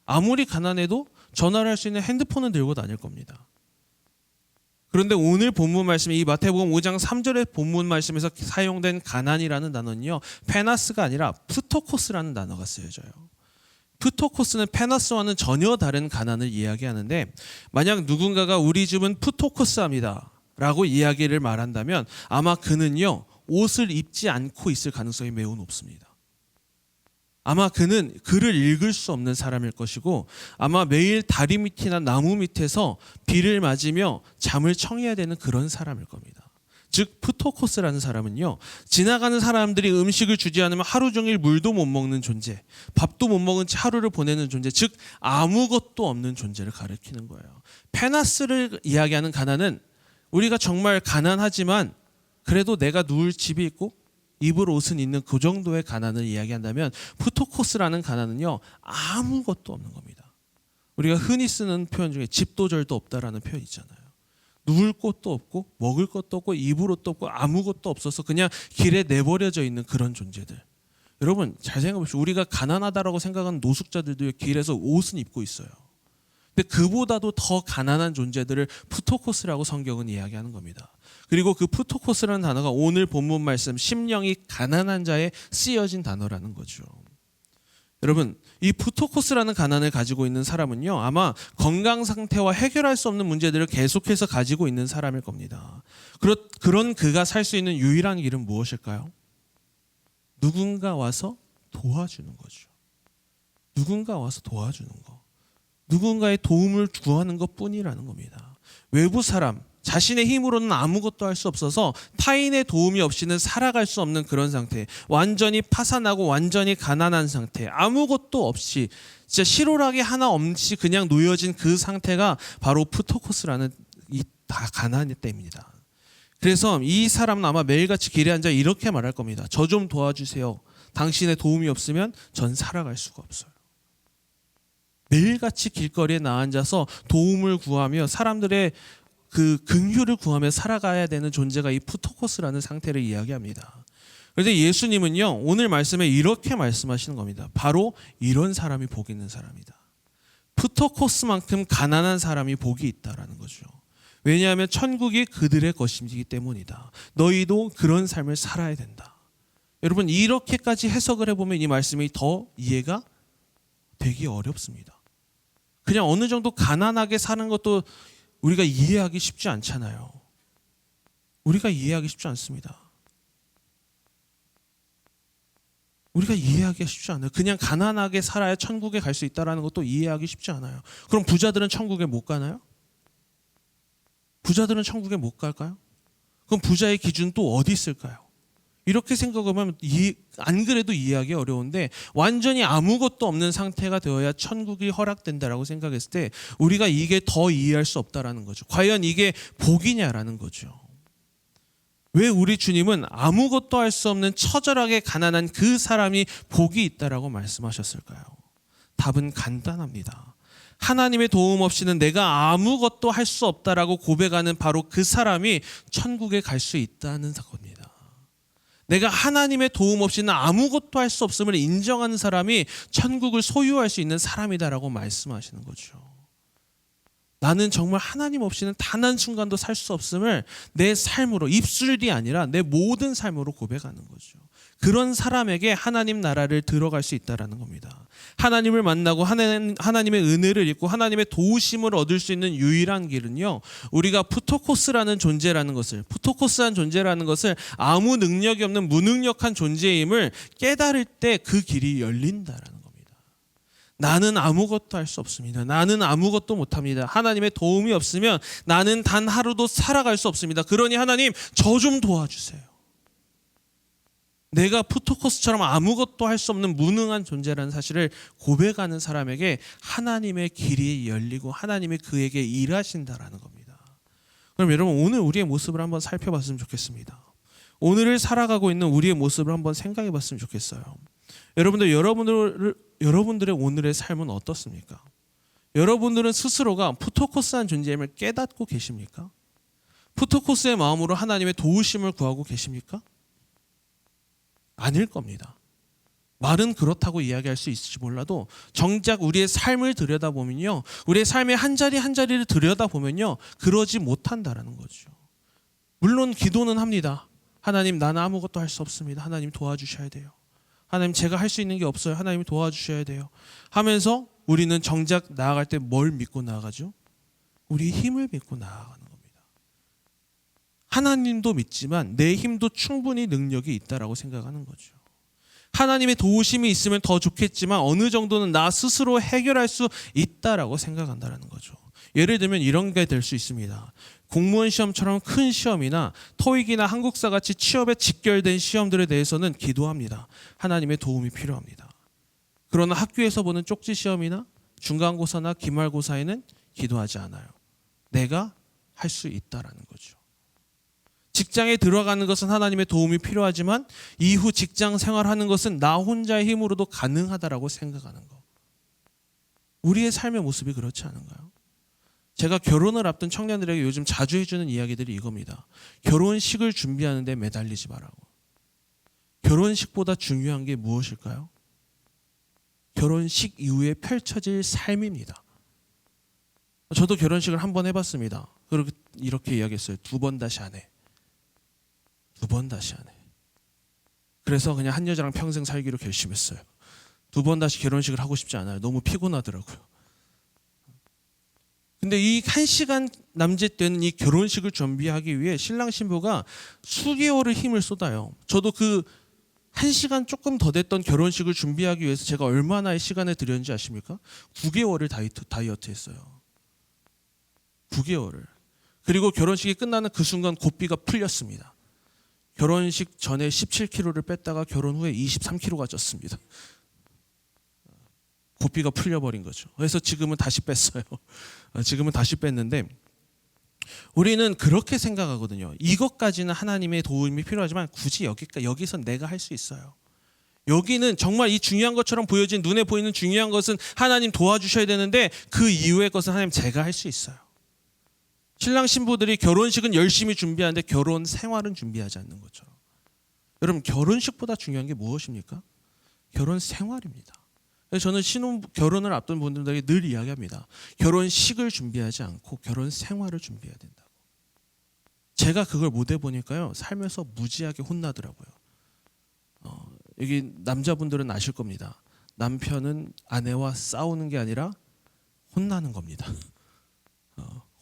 아무리 가난해도 전화를 할 수 있는 핸드폰은 들고 다닐 겁니다. 그런데 오늘 본문 말씀, 이 마태복음 5장 3절의 본문 말씀에서 사용된 가난이라는 단어는요, 페나스가 아니라 푸토코스라는 단어가 쓰여져요. 푸토코스는 페나스와는 전혀 다른 가난을 이야기하는데, 만약 누군가가 우리 집은 푸토코스합니다 라고 이야기를 말한다면 아마 그는요, 옷을 입지 않고 있을 가능성이 매우 높습니다. 아마 그는 글을 읽을 수 없는 사람일 것이고, 아마 매일 다리 밑이나 나무 밑에서 비를 맞으며 잠을 청해야 되는 그런 사람일 겁니다. 즉 푸토코스라는 사람은요, 지나가는 사람들이 음식을 주지 않으면 하루 종일 물도 못 먹는 존재, 밥도 못 먹은 채 하루를 보내는 존재, 즉 아무것도 없는 존재를 가리키는 거예요. 페나스를 이야기하는 가난은 우리가 정말 가난하지만 그래도 내가 누울 집이 있고 입을 옷은 있는 그 정도의 가난을 이야기한다면, 푸토코스라는 가난은요, 아무것도 없는 겁니다. 우리가 흔히 쓰는 표현 중에 집도절도 없다라는 표현 있잖아요. 누울 곳도 없고 먹을 것도 없고 입을 옷도 없고 아무것도 없어서 그냥 길에 내버려져 있는 그런 존재들. 여러분, 잘 생각해 보십시오. 우리가 가난하다라고 생각하는 노숙자들도 길에서 옷은 입고 있어요. 근데 그보다도 더 가난한 존재들을 푸토코스라고 성경은 이야기하는 겁니다. 그리고 그 푸토코스라는 단어가 오늘 본문 말씀 심령이 가난한 자에 쓰여진 단어라는 거죠. 여러분, 이 푸토코스라는 가난을 가지고 있는 사람은요, 아마 건강 상태와 해결할 수 없는 문제들을 계속해서 가지고 있는 사람일 겁니다. 그런 그가 살 수 있는 유일한 길은 무엇일까요? 누군가 와서 도와주는 거죠. 누군가 와서 도와주는 거. 누군가의 도움을 구하는 것뿐이라는 겁니다. 외부 사람, 자신의 힘으로는 아무것도 할 수 없어서 타인의 도움이 없이는 살아갈 수 없는 그런 상태, 완전히 파산하고 완전히 가난한 상태, 아무것도 없이 진짜 실오라기 하나 없이 그냥 놓여진 그 상태가 바로 푸토코스라는 이 가난의 때입니다. 그래서 이 사람은 아마 매일같이 길에 앉아 이렇게 말할 겁니다. 저 좀 도와주세요. 당신의 도움이 없으면 전 살아갈 수가 없어요. 매일같이 길거리에 나앉아서 도움을 구하며 사람들의 그 긍휼을 구하며 살아가야 되는 존재가 이 푸토코스라는 상태를 이야기합니다. 그런데 예수님은요, 오늘 말씀에 이렇게 말씀하시는 겁니다. 바로 이런 사람이 복 있는 사람이다. 푸토코스만큼 가난한 사람이 복이 있다라는 거죠. 왜냐하면 천국이 그들의 것이기 때문이다. 너희도 그런 삶을 살아야 된다. 여러분, 이렇게까지 해석을 해보면 이 말씀이 더 이해가 되기 어렵습니다. 그냥 어느 정도 가난하게 사는 것도 우리가 이해하기 쉽지 않잖아요. 우리가 이해하기 쉽지 않습니다. 우리가 이해하기가 쉽지 않아요. 그냥 가난하게 살아야 천국에 갈 수 있다는 것도 이해하기 쉽지 않아요. 그럼 부자들은 천국에 못 가나요? 부자들은 천국에 못 갈까요? 그럼 부자의 기준 또 어디 있을까요? 이렇게 생각하면 안 그래도 이해하기 어려운데 완전히 아무것도 없는 상태가 되어야 천국이 허락된다라고 생각했을 때 우리가 이게 더 이해할 수 없다라는 거죠. 과연 이게 복이냐라는 거죠. 왜 우리 주님은 아무것도 할 수 없는 처절하게 가난한 그 사람이 복이 있다라고 말씀하셨을까요? 답은 간단합니다. 하나님의 도움 없이는 내가 아무것도 할 수 없다라고 고백하는 바로 그 사람이 천국에 갈 수 있다는 겁니다. 내가 하나님의 도움 없이는 아무것도 할 수 없음을 인정하는 사람이 천국을 소유할 수 있는 사람이다라고 말씀하시는 거죠. 나는 정말 하나님 없이는 단 한순간도 살 수 없음을 내 삶으로, 입술이 아니라 내 모든 삶으로 고백하는 거죠. 그런 사람에게 하나님 나라를 들어갈 수 있다는 겁니다. 하나님을 만나고 하나님의 은혜를 입고 하나님의 도우심을 얻을 수 있는 유일한 길은요, 우리가 푸토코스라는 존재라는 것을, 푸토코스한 존재라는 것을 아무 능력이 없는 무능력한 존재임을 깨달을 때 그 길이 열린다라는 겁니다. 나는 아무것도 할 수 없습니다. 나는 아무것도 못합니다. 하나님의 도움이 없으면 나는 단 하루도 살아갈 수 없습니다. 그러니 하나님, 저 좀 도와주세요. 내가 푸토코스처럼 아무것도 할 수 없는 무능한 존재라는 사실을 고백하는 사람에게 하나님의 길이 열리고 하나님이 그에게 일하신다라는 겁니다. 그럼 여러분, 오늘 우리의 모습을 한번 살펴봤으면 좋겠습니다. 오늘을 살아가고 있는 우리의 모습을 한번 생각해 봤으면 좋겠어요. 여러분들의 오늘의 삶은 어떻습니까? 여러분들은 스스로가 푸토코스한 존재임을 깨닫고 계십니까? 푸토코스의 마음으로 하나님의 도우심을 구하고 계십니까? 아닐 겁니다. 말은 그렇다고 이야기할 수 있을지 몰라도 정작 우리의 삶을 들여다보면요, 우리의 삶의 한 자리 한 자리를 들여다보면요, 그러지 못한다라는 거죠. 물론 기도는 합니다. 하나님, 나는 아무것도 할 수 없습니다. 하나님 도와주셔야 돼요. 하나님, 제가 할 수 있는 게 없어요. 하나님 도와주셔야 돼요. 하면서 우리는 정작 나아갈 때 뭘 믿고 나아가죠? 우리의 힘을 믿고 나아가는 겁니다. 하나님도 믿지만 내 힘도 충분히 능력이 있다라고 생각하는 거죠. 하나님의 도우심이 있으면 더 좋겠지만 어느 정도는 나 스스로 해결할 수 있다라고 생각한다는 거죠. 예를 들면 이런 게 될 수 있습니다. 공무원 시험처럼 큰 시험이나 토익이나 한국사 같이 취업에 직결된 시험들에 대해서는 기도합니다. 하나님의 도움이 필요합니다. 그러나 학교에서 보는 쪽지 시험이나 중간고사나 기말고사에는 기도하지 않아요. 내가 할 수 있다라는 거죠. 직장에 들어가는 것은 하나님의 도움이 필요하지만 이후 직장 생활하는 것은 나 혼자의 힘으로도 가능하다라고 생각하는 거. 우리의 삶의 모습이 그렇지 않은가요? 제가 결혼을 앞둔 청년들에게 요즘 자주 해주는 이야기들이 이겁니다. 결혼식을 준비하는데 매달리지 말라고. 결혼식보다 중요한 게 무엇일까요? 결혼식 이후에 펼쳐질 삶입니다. 저도 결혼식을 한 번 해봤습니다. 그리고 이렇게 이야기했어요. 2번 다시 안 해. 2번 다시 안 해. 그래서 그냥 한 여자랑 평생 살기로 결심했어요. 두 번 다시 결혼식을 하고 싶지 않아요. 너무 피곤하더라고요. 근데 이 1시간 남짓 되는 이 결혼식을 준비하기 위해 신랑 신부가 수개월을 힘을 쏟아요. 저도 그 1시간 조금 더 됐던 결혼식을 준비하기 위해서 제가 얼마나의 시간을 들였는지 아십니까? 9개월을 다이어트 했어요. 9개월을. 그리고 결혼식이 끝나는 그 순간 고삐가 풀렸습니다. 결혼식 전에 17kg를 뺐다가 결혼 후에 23kg가 쪘습니다. 고삐가 풀려버린 거죠. 그래서 지금은 다시 뺐어요. 지금은 다시 뺐는데 우리는 그렇게 생각하거든요. 이것까지는 하나님의 도움이 필요하지만 굳이 여기서 내가 할 수 있어요. 여기는 정말 이 중요한 것처럼 보여진 눈에 보이는 중요한 것은 하나님 도와주셔야 되는데 그 이후의 것은 하나님 제가 할 수 있어요. 신랑 신부들이 결혼식은 열심히 준비하는데 결혼 생활은 준비하지 않는 것처럼. 여러분 결혼식보다 중요한 게 무엇입니까? 결혼 생활입니다. 저는 결혼을 앞둔 분들에게 늘 이야기합니다. 결혼식을 준비하지 않고 결혼 생활을 준비해야 된다고. 제가 그걸 못 해보니까요. 살면서 무지하게 혼나더라고요. 여기 남자분들은 아실 겁니다. 남편은 아내와 싸우는 게 아니라 혼나는 겁니다.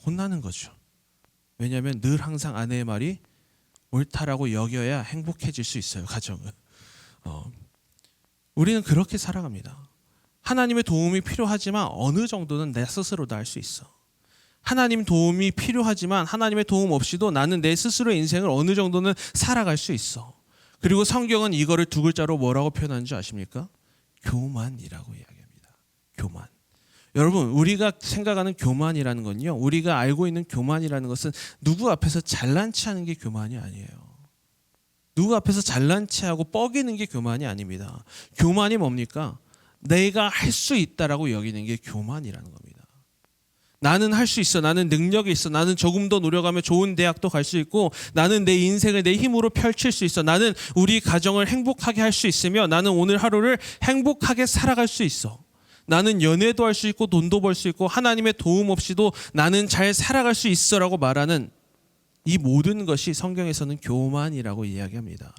혼나는 거죠. 왜냐하면 늘 항상 아내의 말이 옳다라고 여겨야 행복해질 수 있어요. 가정은. 우리는 그렇게 살아갑니다. 하나님의 도움이 필요하지만 어느 정도는 내 스스로도 할 수 있어. 하나님 도움이 필요하지만 하나님의 도움 없이도 나는 내 스스로의 인생을 어느 정도는 살아갈 수 있어. 그리고 성경은 이거를 두 글자로 뭐라고 표현하는 줄 아십니까? 교만이라고 이야기합니다. 교만. 여러분 우리가 생각하는 교만이라는 건요. 우리가 알고 있는 교만이라는 것은 누구 앞에서 잘난 체하는 게 교만이 아니에요. 누구 앞에서 잘난 체하고 뻐기는 게 교만이 아닙니다. 교만이 뭡니까? 내가 할 수 있다라고 여기는 게 교만이라는 겁니다. 나는 할 수 있어. 나는 능력이 있어. 나는 조금 더 노력하면 좋은 대학도 갈 수 있고 나는 내 인생을 내 힘으로 펼칠 수 있어. 나는 우리 가정을 행복하게 할 수 있으며 나는 오늘 하루를 행복하게 살아갈 수 있어. 나는 연애도 할 수 있고 돈도 벌 수 있고 하나님의 도움 없이도 나는 잘 살아갈 수 있어라고 말하는 이 모든 것이 성경에서는 교만이라고 이야기합니다.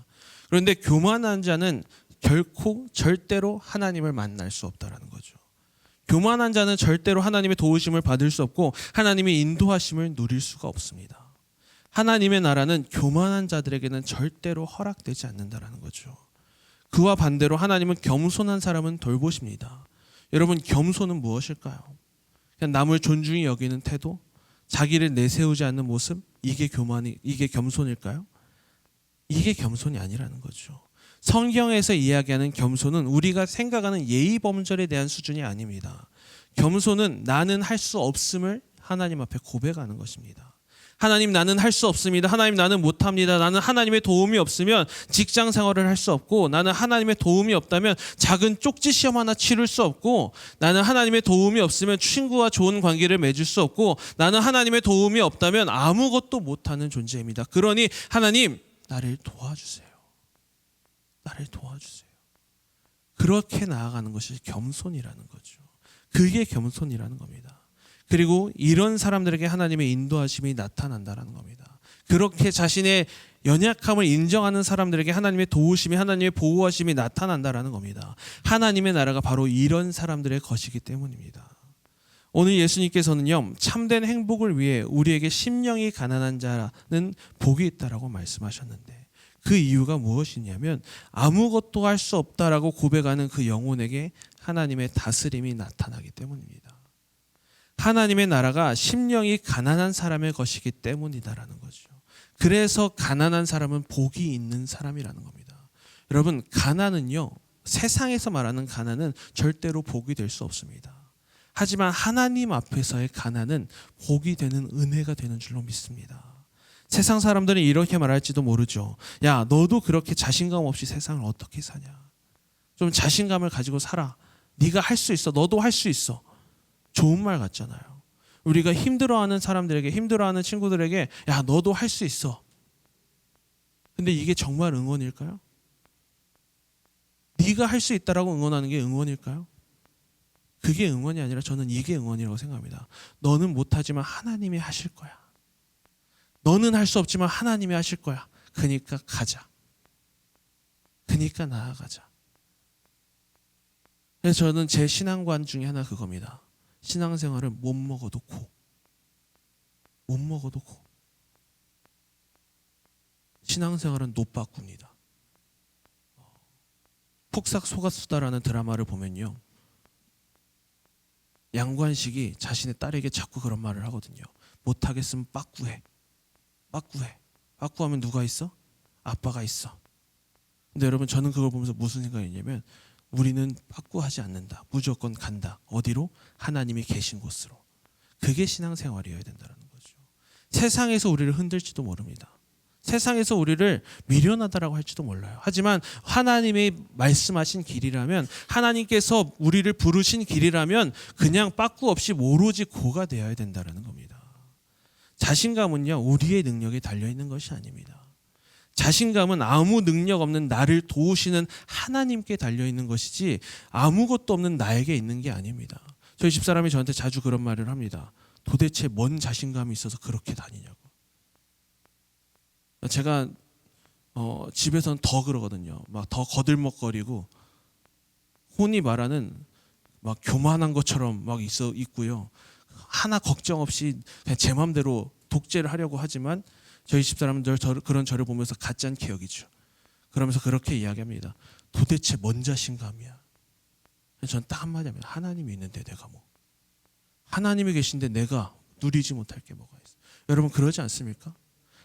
그런데 교만한 자는 결코 절대로 하나님을 만날 수 없다라는 거죠. 교만한 자는 절대로 하나님의 도우심을 받을 수 없고 하나님의 인도하심을 누릴 수가 없습니다. 하나님의 나라는 교만한 자들에게는 절대로 허락되지 않는다라는 거죠. 그와 반대로 하나님은 겸손한 사람은 돌보십니다. 여러분 겸손은 무엇일까요? 그냥 남을 존중히 여기는 태도, 자기를 내세우지 않는 모습, 이게 겸손일까요? 이게 겸손이 아니라는 거죠. 성경에서 이야기하는 겸손은 우리가 생각하는 예의 범절에 대한 수준이 아닙니다. 겸손은 나는 할 수 없음을 하나님 앞에 고백하는 것입니다. 하나님 나는 할 수 없습니다. 하나님 나는 못합니다. 나는 하나님의 도움이 없으면 직장 생활을 할 수 없고 나는 하나님의 도움이 없다면 작은 쪽지 시험 하나 치를 수 없고 나는 하나님의 도움이 없으면 친구와 좋은 관계를 맺을 수 없고 나는 하나님의 도움이 없다면 아무것도 못하는 존재입니다. 그러니 하나님 나를 도와주세요. 나를 도와주세요. 그렇게 나아가는 것이 겸손이라는 거죠. 그게 겸손이라는 겁니다. 그리고 이런 사람들에게 하나님의 인도하심이 나타난다는 겁니다. 그렇게 자신의 연약함을 인정하는 사람들에게 하나님의 도우심이 하나님의 보호하심이 나타난다는 겁니다. 하나님의 나라가 바로 이런 사람들의 것이기 때문입니다. 오늘 예수님께서는요. 참된 행복을 위해 우리에게 심령이 가난한 자는 복이 있다라고 말씀하셨는데 그 이유가 무엇이냐면 아무것도 할 수 없다라고 고백하는 그 영혼에게 하나님의 다스림이 나타나기 때문입니다. 하나님의 나라가 심령이 가난한 사람의 것이기 때문이다라는 거죠. 그래서 가난한 사람은 복이 있는 사람이라는 겁니다. 여러분 가난은요. 세상에서 말하는 가난은 절대로 복이 될 수 없습니다. 하지만 하나님 앞에서의 가난은 복이 되는 은혜가 되는 줄로 믿습니다. 세상 사람들은 이렇게 말할지도 모르죠. 야, 너도 그렇게 자신감 없이 세상을 어떻게 사냐. 좀 자신감을 가지고 살아. 네가 할 수 있어. 너도 할 수 있어. 좋은 말 같잖아요. 우리가 힘들어하는 사람들에게, 힘들어하는 친구들에게 야, 너도 할 수 있어. 근데 이게 정말 응원일까요? 네가 할 수 있다라고 응원하는 게 응원일까요? 그게 응원이 아니라 저는 이게 응원이라고 생각합니다. 너는 못하지만 하나님이 하실 거야. 너는 할 수 없지만 하나님이 하실 거야. 그러니까 가자. 그러니까 나아가자. 그래서 저는 제 신앙관 중에 하나 그겁니다. 신앙생활은 못 먹어도 고. 못 먹어도 고. 신앙생활은 노빠꾸입니다. 폭삭 속았수다라는 드라마를 보면요, 양관식이 자신의 딸에게 자꾸 그런 말을 하거든요. 못하겠으면 빠꾸해. 빠꾸해. 빠꾸하면 누가 있어? 아빠가 있어. 근데 여러분, 저는 그걸 보면서 무슨 생각이냐면, 우리는 빠꾸하지 않는다. 무조건 간다. 어디로? 하나님이 계신 곳으로. 그게 신앙생활이어야 된다는 거죠. 세상에서 우리를 흔들지도 모릅니다. 세상에서 우리를 미련하다라고 할지도 몰라요. 하지만 하나님이 말씀하신 길이라면, 하나님께서 우리를 부르신 길이라면 그냥 빠꾸 없이 오로지 고가 되어야 된다는 겁니다. 자신감은요, 우리의 능력에 달려있는 것이 아닙니다. 자신감은 아무 능력 없는 나를 도우시는 하나님께 달려있는 것이지 아무것도 없는 나에게 있는 게 아닙니다. 저희 집사람이 저한테 자주 그런 말을 합니다. 도대체 뭔 자신감이 있어서 그렇게 다니냐고. 제가 집에서는 더 그러거든요. 막 더 거들먹거리고, 혼이 말하는 막 교만한 것처럼 막 있고요. 하나 걱정 없이 그냥 제 마음대로 독재를 하려고 하지만, 저희 집사람은 그런 저를 보면서 가짜는 여기죠. 그러면서 그렇게 이야기합니다. 도대체 뭔 자신감이야. 저는 딱 한마디 합니다. 하나님이 있는데 내가 뭐. 하나님이 계신데 내가 누리지 못할 게 뭐가 있어. 여러분, 그러지 않습니까?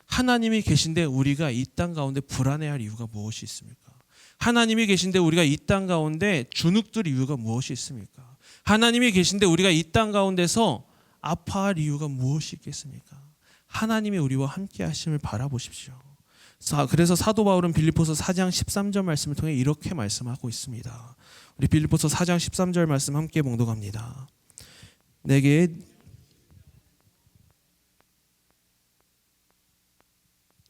하나님이 계신데 우리가 이 땅 가운데 불안해할 이유가 무엇이 있습니까? 하나님이 계신데 우리가 이 땅 가운데 주눅들 이유가 무엇이 있습니까? 하나님이 계신데 우리가 이 땅 가운데서 아파할 이유가 무엇이 있겠습니까? 하나님이 우리와 함께 하심을 바라보십시오. 그래서 사도 바울은 빌립보서 4장 13절 말씀을 통해 이렇게 말씀하고 있습니다. 우리 빌립보서 4장 13절 말씀 함께 봉독합니다. 내게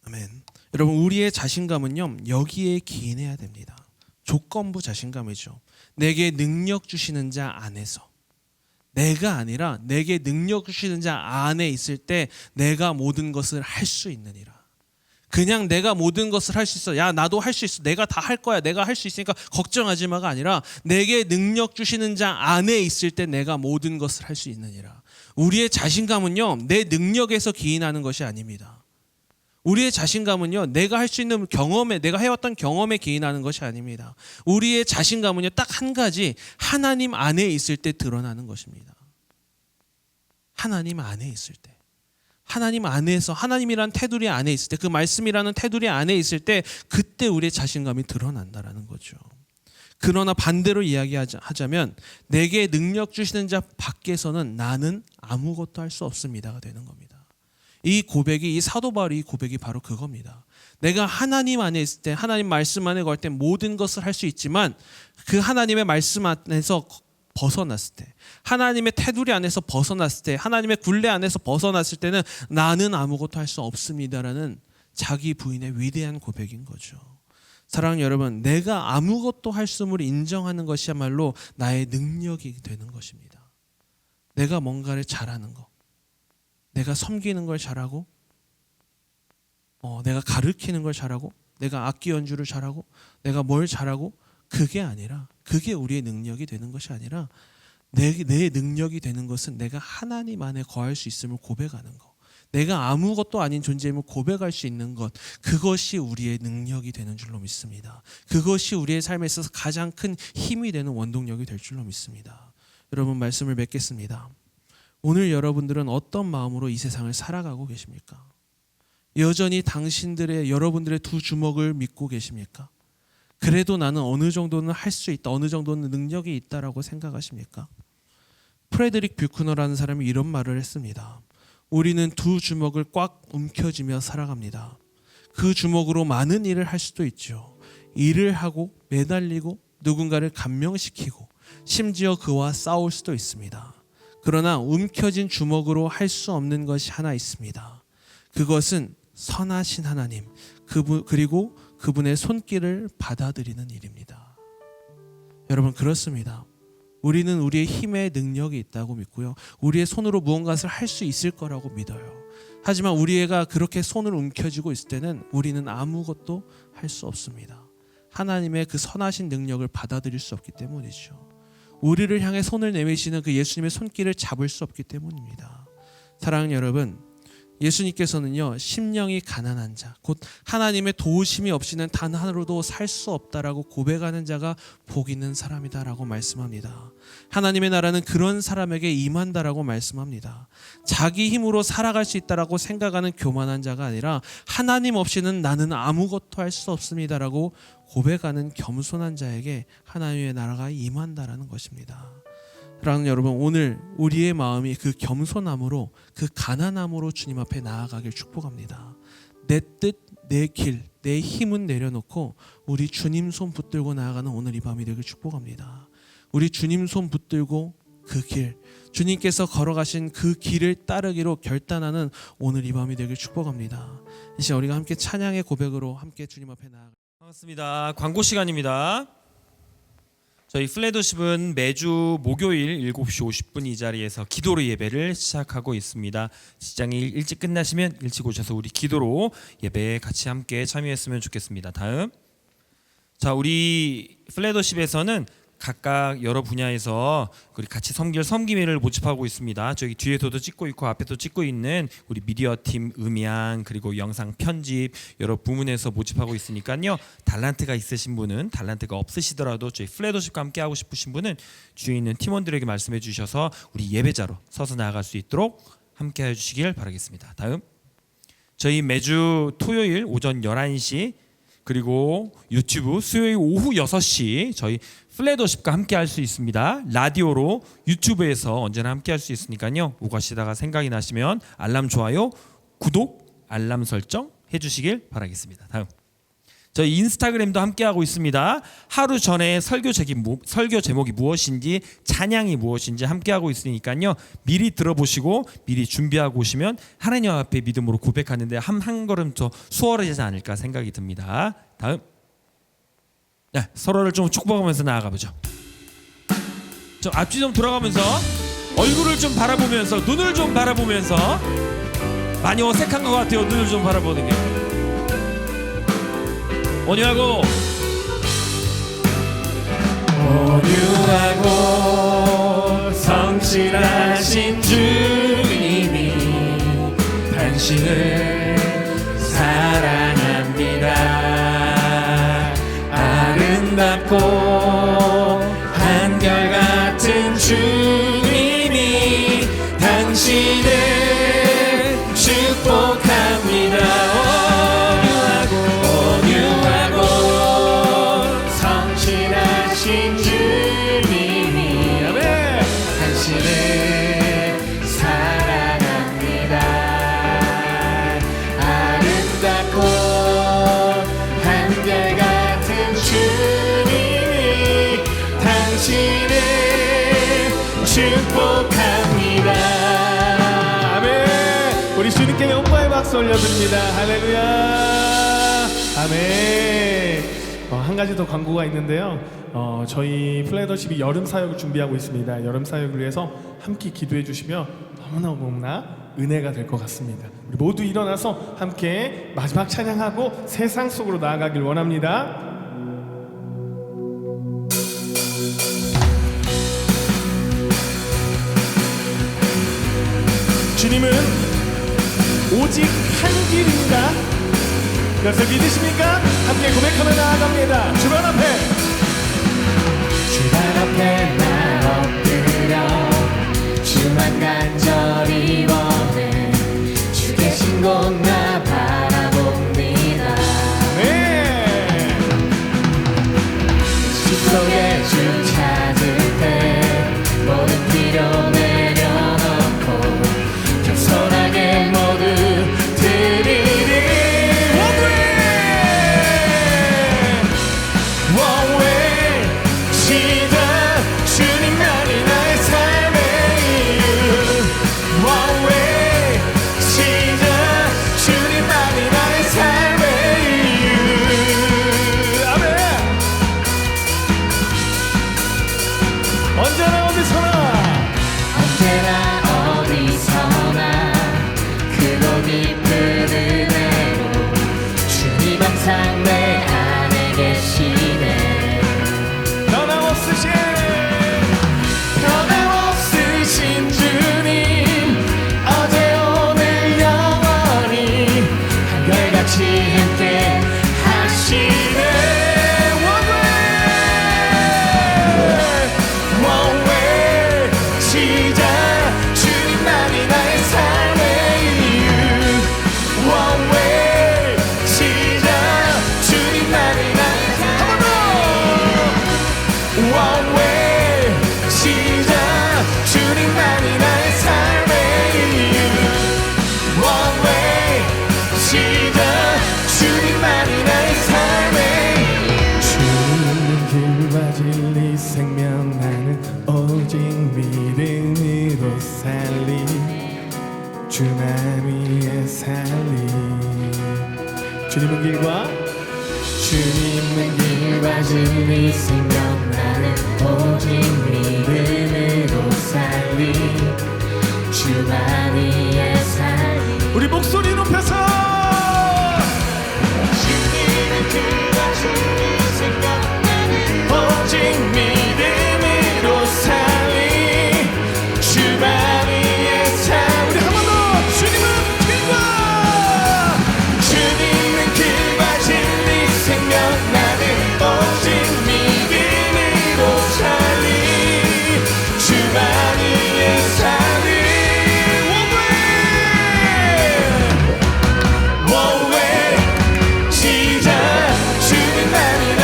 아멘. 여러분, 우리의 자신감은요, 여기에 기인해야 됩니다. 조건부 자신감이죠. 내게 능력 주시는 자 안에서. 내가 아니라 내게 능력 주시는 자 안에 있을 때 내가 모든 것을 할 수 있느니라. 그냥 내가 모든 것을 할 수 있어. 야, 나도 할 수 있어. 내가 다 할 거야. 내가 할 수 있으니까 걱정하지 마가 아니라, 내게 능력 주시는 자 안에 있을 때 내가 모든 것을 할 수 있느니라. 우리의 자신감은요, 내 능력에서 기인하는 것이 아닙니다. 우리의 자신감은요, 내가 할 수 있는 경험에, 내가 해왔던 경험에 기인하는 것이 아닙니다. 우리의 자신감은요, 딱 한 가지, 하나님 안에 있을 때 드러나는 것입니다. 하나님 안에 있을 때. 하나님 안에서, 하나님이라는 테두리 안에 있을 때, 그 말씀이라는 테두리 안에 있을 때, 그때 우리의 자신감이 드러난다라는 거죠. 그러나 반대로 이야기하자면, 내게 능력 주시는 자 밖에서는 나는 아무것도 할 수 없습니다가 되는 겁니다. 이 고백이, 이 사도 바울의 이 고백이 바로 그겁니다. 내가 하나님 안에 있을 때, 하나님 말씀 안에 걸 때 모든 것을 할 수 있지만, 그 하나님의 말씀 안에서 벗어났을 때, 하나님의 테두리 안에서 벗어났을 때, 하나님의 굴레 안에서 벗어났을 때는 나는 아무것도 할 수 없습니다라는 자기 부인의 위대한 고백인 거죠. 사랑하는 여러분, 내가 아무것도 할 수 없음을 인정하는 것이야말로 나의 능력이 되는 것입니다. 내가 뭔가를 잘하는 것, 내가 섬기는 걸 잘하고, 내가 가르치는 걸 잘하고, 내가 악기 연주를 잘하고, 내가 뭘 잘하고, 그게 아니라, 그게 우리의 능력이 되는 것이 아니라, 내 능력이 되는 것은 내가 하나님 안에 거할 수 있음을 고백하는 것, 내가 아무것도 아닌 존재임을 고백할 수 있는 것, 그것이 우리의 능력이 되는 줄로 믿습니다. 그것이 우리의 삶에 있어서 가장 큰 힘이 되는 원동력이 될 줄로 믿습니다. 여러분, 말씀을 맺겠습니다. 오늘 여러분들은 어떤 마음으로 이 세상을 살아가고 계십니까? 여전히 여러분들의 두 주먹을 믿고 계십니까? 그래도 나는 어느 정도는 할 수 있다, 어느 정도는 능력이 있다라고 생각하십니까? 프레드릭 뷰크너라는 사람이 이런 말을 했습니다. 우리는 두 주먹을 꽉 움켜쥐며 살아갑니다. 그 주먹으로 많은 일을 할 수도 있죠. 일을 하고 매달리고 누군가를 감명시키고 심지어 그와 싸울 수도 있습니다. 그러나 움켜진 주먹으로 할 수 없는 것이 하나 있습니다. 그것은 선하신 하나님, 그리고 그분의 손길을 받아들이는 일입니다. 여러분, 그렇습니다. 우리는 우리의 힘에 능력이 있다고 믿고요, 우리의 손으로 무언가를 할 수 있을 거라고 믿어요. 하지만 우리가 그렇게 손을 움켜쥐고 있을 때는 우리는 아무것도 할 수 없습니다. 하나님의 그 선하신 능력을 받아들일 수 없기 때문이죠. 우리를 향해 손을 내미시는 그 예수님의 손길을 잡을 수 없기 때문입니다. 사랑하는 여러분, 예수님께서는요, 심령이 가난한 자, 곧 하나님의 도우심이 없이는 단 하루도 살 수 없다라고 고백하는 자가 복 있는 사람이다라고 말씀합니다. 하나님의 나라는 그런 사람에게 임한다라고 말씀합니다. 자기 힘으로 살아갈 수 있다라고 생각하는 교만한 자가 아니라 하나님 없이는 나는 아무것도 할 수 없습니다라고 고백하는 겸손한 자에게 하나님의 나라가 임한다라는 것입니다. 사랑하는 여러분, 오늘 우리의 마음이 그 겸손함으로, 그 가난함으로 주님 앞에 나아가길 축복합니다. 내 뜻, 내 길, 내 힘은 내려놓고 우리 주님 손 붙들고 나아가는 오늘 이 밤이 되길 축복합니다. 우리 주님 손 붙들고 그 길, 주님께서 걸어가신 그 길을 따르기로 결단하는 오늘 이 밤이 되길 축복합니다. 이제 우리가 함께 찬양의 고백으로 함께 주님 앞에 나아가. 반갑습니다. 광고 시간입니다. 저희 플래도십은 매주 목요일 7시 50분 이 자리에서 기도로 예배를 시작하고 있습니다. 직장이 일찍 끝나시면 일찍 오셔서 우리 기도로 예배에 같이 함께 참여했으면 좋겠습니다. 다음, 자, 우리 플래도십에서는 각각 여러 분야에서 우리 같이 섬길 섬김회를 모집하고 있습니다. 저기 뒤에서도 찍고 있고 앞에도 찍고 있는 우리 미디어 팀, 음향, 그리고 영상 편집 여러 부문에서 모집하고 있으니까요. 달란트가 있으신 분은, 달란트가 없으시더라도 저희 플래도십과 함께 하고 싶으신 분은 주위에 있는 팀원들에게 말씀해 주셔서 우리 예배자로 서서 나아갈 수 있도록 함께 해주시길 바라겠습니다. 다음, 저희 매주 토요일 오전 11시 그리고 유튜브 수요일 오후 6시 저희 플래도십과 함께 할 수 있습니다. 라디오로 유튜브에서 언제나 함께 할 수 있으니까요. 오고 가시다가 생각이 나시면 알람 좋아요, 구독, 알람 설정 해주시길 바라겠습니다. 다음, 저희 인스타그램도 함께하고 있습니다. 하루 전에 설교 제목이 무엇인지, 찬양이 무엇인지 함께하고 있으니까요. 미리 들어보시고 미리 준비하고 오시면 하나님 앞에 믿음으로 고백하는데 한 걸음 더 수월하지 않을까 생각이 듭니다. 다음, 네, 서로를 좀 축복하면서 나아가보죠. 좀 앞뒤 좀 돌아가면서 얼굴을 좀 바라보면서, 눈을 좀 바라보면서, 많이 어색한 것 같아요. 눈을 좀 바라보는 게 온유하고 성실하신 주님이 당신을 사랑합니다. 아름답고 한결같은 주님이 당신을 축복합니다. 성실하신 주님이 당신을 사랑합니다. 아름답고 한결같은 주님이 당신을 축복합니다. 아멘. 우리 주님께 영광의 박수 올려드립니다. 할렐루야. 아멘. 한 가지 더 광고가 있는데요. 저희 플래너십이 여름 사역을 준비하고 있습니다. 여름 사역을 위해서 함께 기도해 주시면 너무나 은혜가 될 것 같습니다. 우리 모두 일어나서 함께 마지막 찬양하고 세상 속으로 나아가길 원합니다. 주님은 오직 한 길입니다. 그것을 믿으십니까? 함께 고백하며 나아갑니다. 주변 앞에 나 엎드려 주만 간절히 원해 주 계신 곳 나 바라봅니다. 네. 숲 속에 주 찾을 때 모든 필요 내려놓고 겸손하게 모두 드리리. 항상 내 안에 계시네. 변함없으신 주만 위해 살리. 주님은 길과 주님은 길과 진리 생명나는 오직 믿음으로 살리. 주만 위해 살리. 우리 목소리 높여서 주님은 길과 진리 생명나는 오직 믿음으로 살리. 주만 위해 살리. 우리 한 번 더. 주님은 길과 진리 생명나는 오직 믿음으로 살리. 주만 위해 살리. 원웨이 시작. 주님만이라.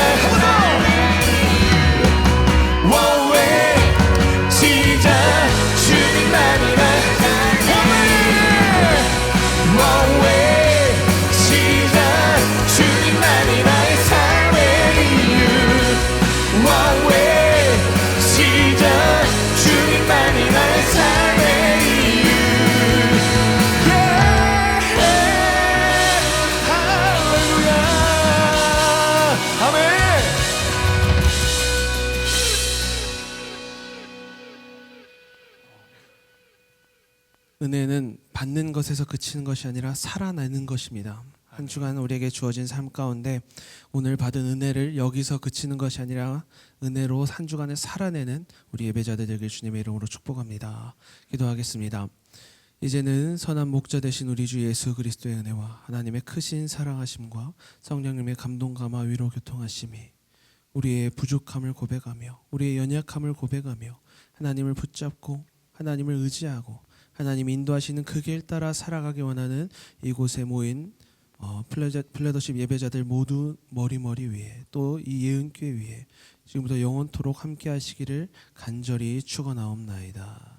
원웨이 시작. 주님만이라. 원웨이 시작. 주님만이 나의 삶의 이유. 원웨이 시작. 주님만이 나의 삶의 이유. 할렐루야. 아멘. 은혜는 받는 것에서 그치는 것이 아니라 살아내는 것입니다. 한 주간 우리에게 주어진 삶 가운데 오늘 받은 은혜를 여기서 그치는 것이 아니라 은혜로 한 주간을 살아내는 우리 예배자들 되길 주님의 이름으로 축복합니다. 기도하겠습니다. 이제는 선한 목자 되신 우리 주 예수 그리스도의 은혜와 하나님의 크신 사랑하심과 성령님의 감동 감화 위로 교통하심이 우리의 부족함을 고백하며 우리의 연약함을 고백하며 하나님을 붙잡고 하나님을 의지하고 하나님 인도하시는 그 길 따라 살아가기 원하는 이곳에 모인 플레더십 예배자들 모두 머리 위에 또 이 예은교회 위에 지금부터 영원토록 함께 하시기를 간절히 축원하옵나이다.